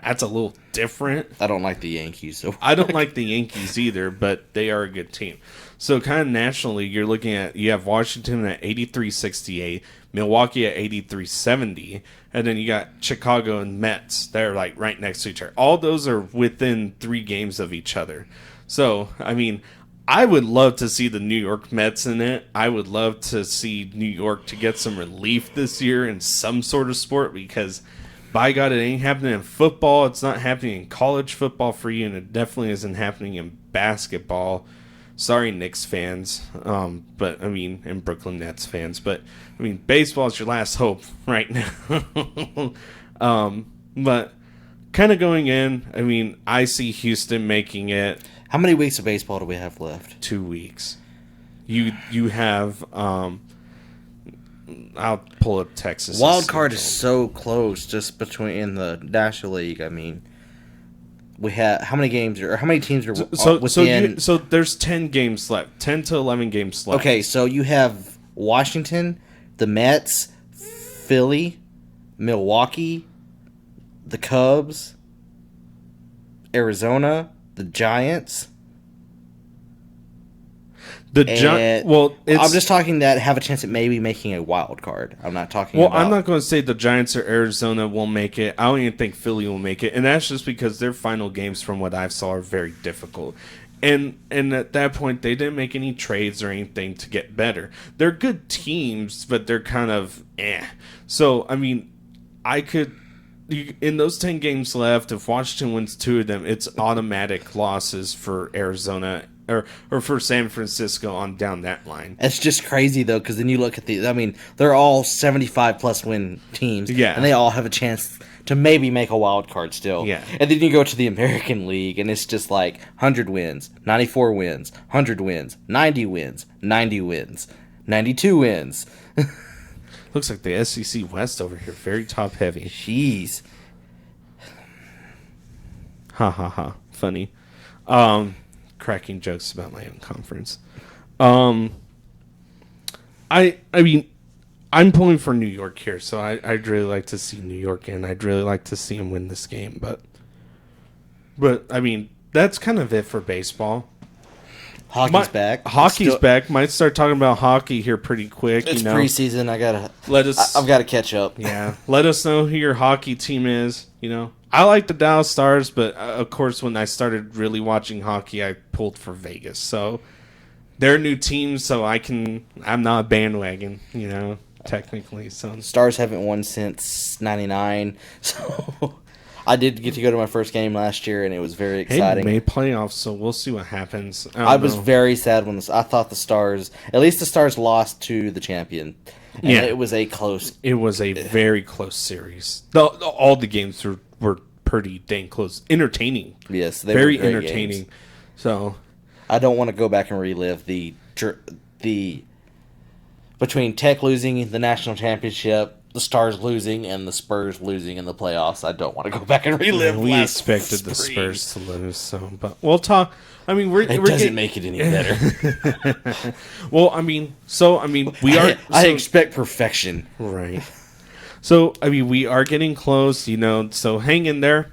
that's a little different. I don't like the Yankees. So. I don't like the Yankees either, but they are a good team. So kind of nationally, you're looking at, you have Washington at 83-68, Milwaukee at 83-70, and then you got Chicago and Mets. They're right next to each other. All those are within 3 games of each other. So, I would love to see the New York Mets in it. I would love to see New York to get some relief this year in some sort of sport because, by God, it ain't happening in football. It's not happening in college football for you, and it definitely isn't happening in basketball. Sorry, Knicks fans, and Brooklyn Nets fans, but baseball is your last hope right now. But kind of going in, I see Houston making it. How many weeks of baseball do we have left? 2 weeks. You have. I'll pull up Texas. Wild card is so close, just between the National League. We have how many games or how many teams are within? So there's 10 games left, 10 to 11 games left. Okay, so you have Washington, the Mets, Philly, Milwaukee, the Cubs, Arizona, the Giants. I'm just talking that have a chance at maybe making a wild card. I'm not talking. I'm not going to say the Giants or Arizona will make it. I don't even think Philly will make it, and that's just because their final games, from what I saw, are very difficult. And at that point, they didn't make any trades or anything to get better. They're good teams, but they're kind of eh. So in those 10 games left, if Washington wins 2 of them, it's automatic losses for Arizona. Or for San Francisco on down that line. It's just crazy, though, because then you look at they're all 75-plus win teams. Yeah. And they all have a chance to maybe make a wild card still. Yeah. And then you go to the American League, and it's just 100 wins, 94 wins, 100 wins, 90 wins, 90 wins, 92 wins. Looks like the SEC West over here, very top-heavy. Jeez. Ha, ha, ha. Funny. Cracking jokes about my own conference. I'm pulling for New York here, so I'd really like to see New York in. I'd really like to see him win this game, but that's kind of it for baseball. Hockey's back. Hockey's back. Might start talking about hockey here pretty quick. It's preseason. I've got to catch up. Yeah, let us know who your hockey team is. I like the Dallas Stars, but of course, when I started really watching hockey, I pulled for Vegas. So they're a new team, so I'm not a bandwagon, technically. So Stars haven't won since '99, so I did get to go to my first game last year, and it was very exciting. They made playoffs, so we'll see what happens. I was very sad when I thought the Stars lost to the champion. And it was a close. It was a very close series. All the games were pretty dang close. Entertaining. Yes, they very were great entertaining. games. So I don't want to go back and relive the between Tech losing the national championship, the Stars losing, and the Spurs losing in the playoffs. I don't want to go back and relive. we expected the Spurs to lose, so but we'll talk. I mean, it doesn't make it any better. Well, I mean, we are. I expect perfection. Right. So, I mean, we are getting close, so hang in there,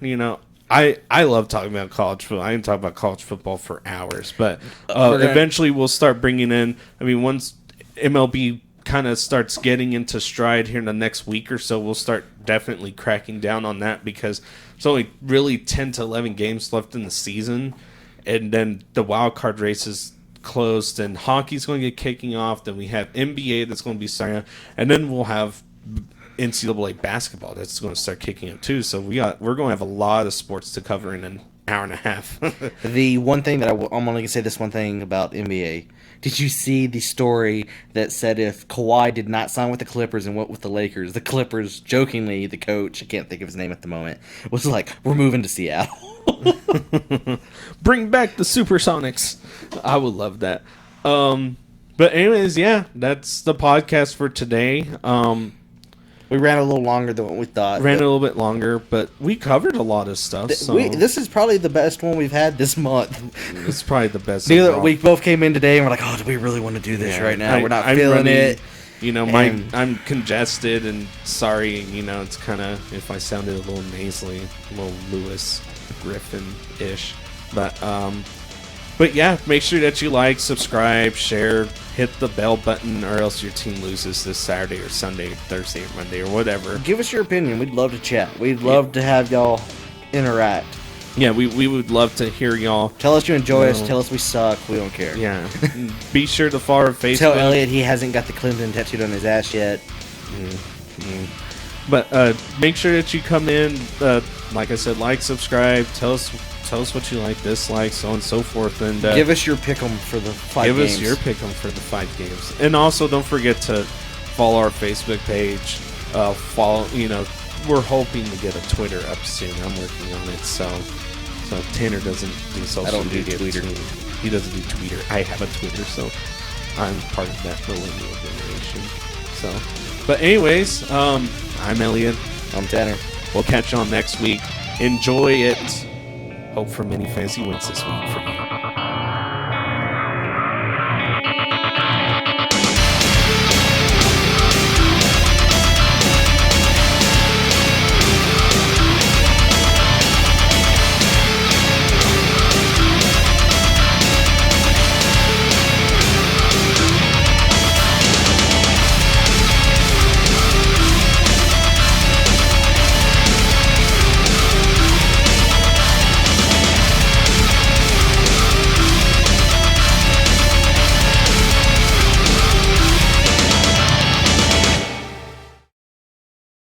I love talking about college football. I can talk about college football for hours, but eventually we'll start bringing in, once MLB kind of starts getting into stride here in the next week or so, we'll start definitely cracking down on that because it's only really 10 to 11 games left in the season, and then the wild card race is closed, and hockey's going to get kicking off, then we have NBA that's going to be starting, and then we'll have NCAA basketball that's going to start kicking up too. So we're going to have a lot of sports to cover in an hour and a half. The one thing that I'm only going to say this one thing about NBA. Did you see the story that said if Kawhi did not sign with the Clippers and went with the Lakers, the Clippers, jokingly, the coach, I can't think of his name at the moment, was like, we're moving to Seattle. Bring back the Supersonics. I would love that. But anyways, yeah, that's the podcast for today. We ran a little longer than what we thought. A little bit longer, but we covered a lot of stuff. This is probably the best one we've had this month. It's probably the best. We both came in today and we're like, oh, do we really want to do this right now? We're not feeling it. I'm congested and sorry. It's kind of, if I sounded a little nasally, a little Lewis Griffin-ish. But yeah, make sure that you like, subscribe, share, hit the bell button, or else your team loses this Saturday or Sunday, Thursday or Monday or whatever. Give us your opinion. We'd love to chat. We'd love to have y'all interact. Yeah, we would love to hear y'all. Tell us you enjoy us. Tell us we suck. We don't care. Yeah. Be sure to follow our Facebook. Tell Elliott he hasn't got the Clemson tattooed on his ass yet. But make sure that you come in. Like I said, subscribe. Tell us what you like, dislike, so on and so forth, and give us your pick'em for the 5 games. Give us your pick'em for the 5 games, and also don't forget to follow our Facebook page. We're hoping to get a Twitter up soon. I'm working on it, so Tanner doesn't do social media. I don't do Twitter. He doesn't do Twitter. I have a Twitter, so I'm part of that millennial generation. So, but anyways, I'm Elliott. I'm Tanner. We'll catch you on next week. Enjoy it. Hope for many fancy wins this week for you.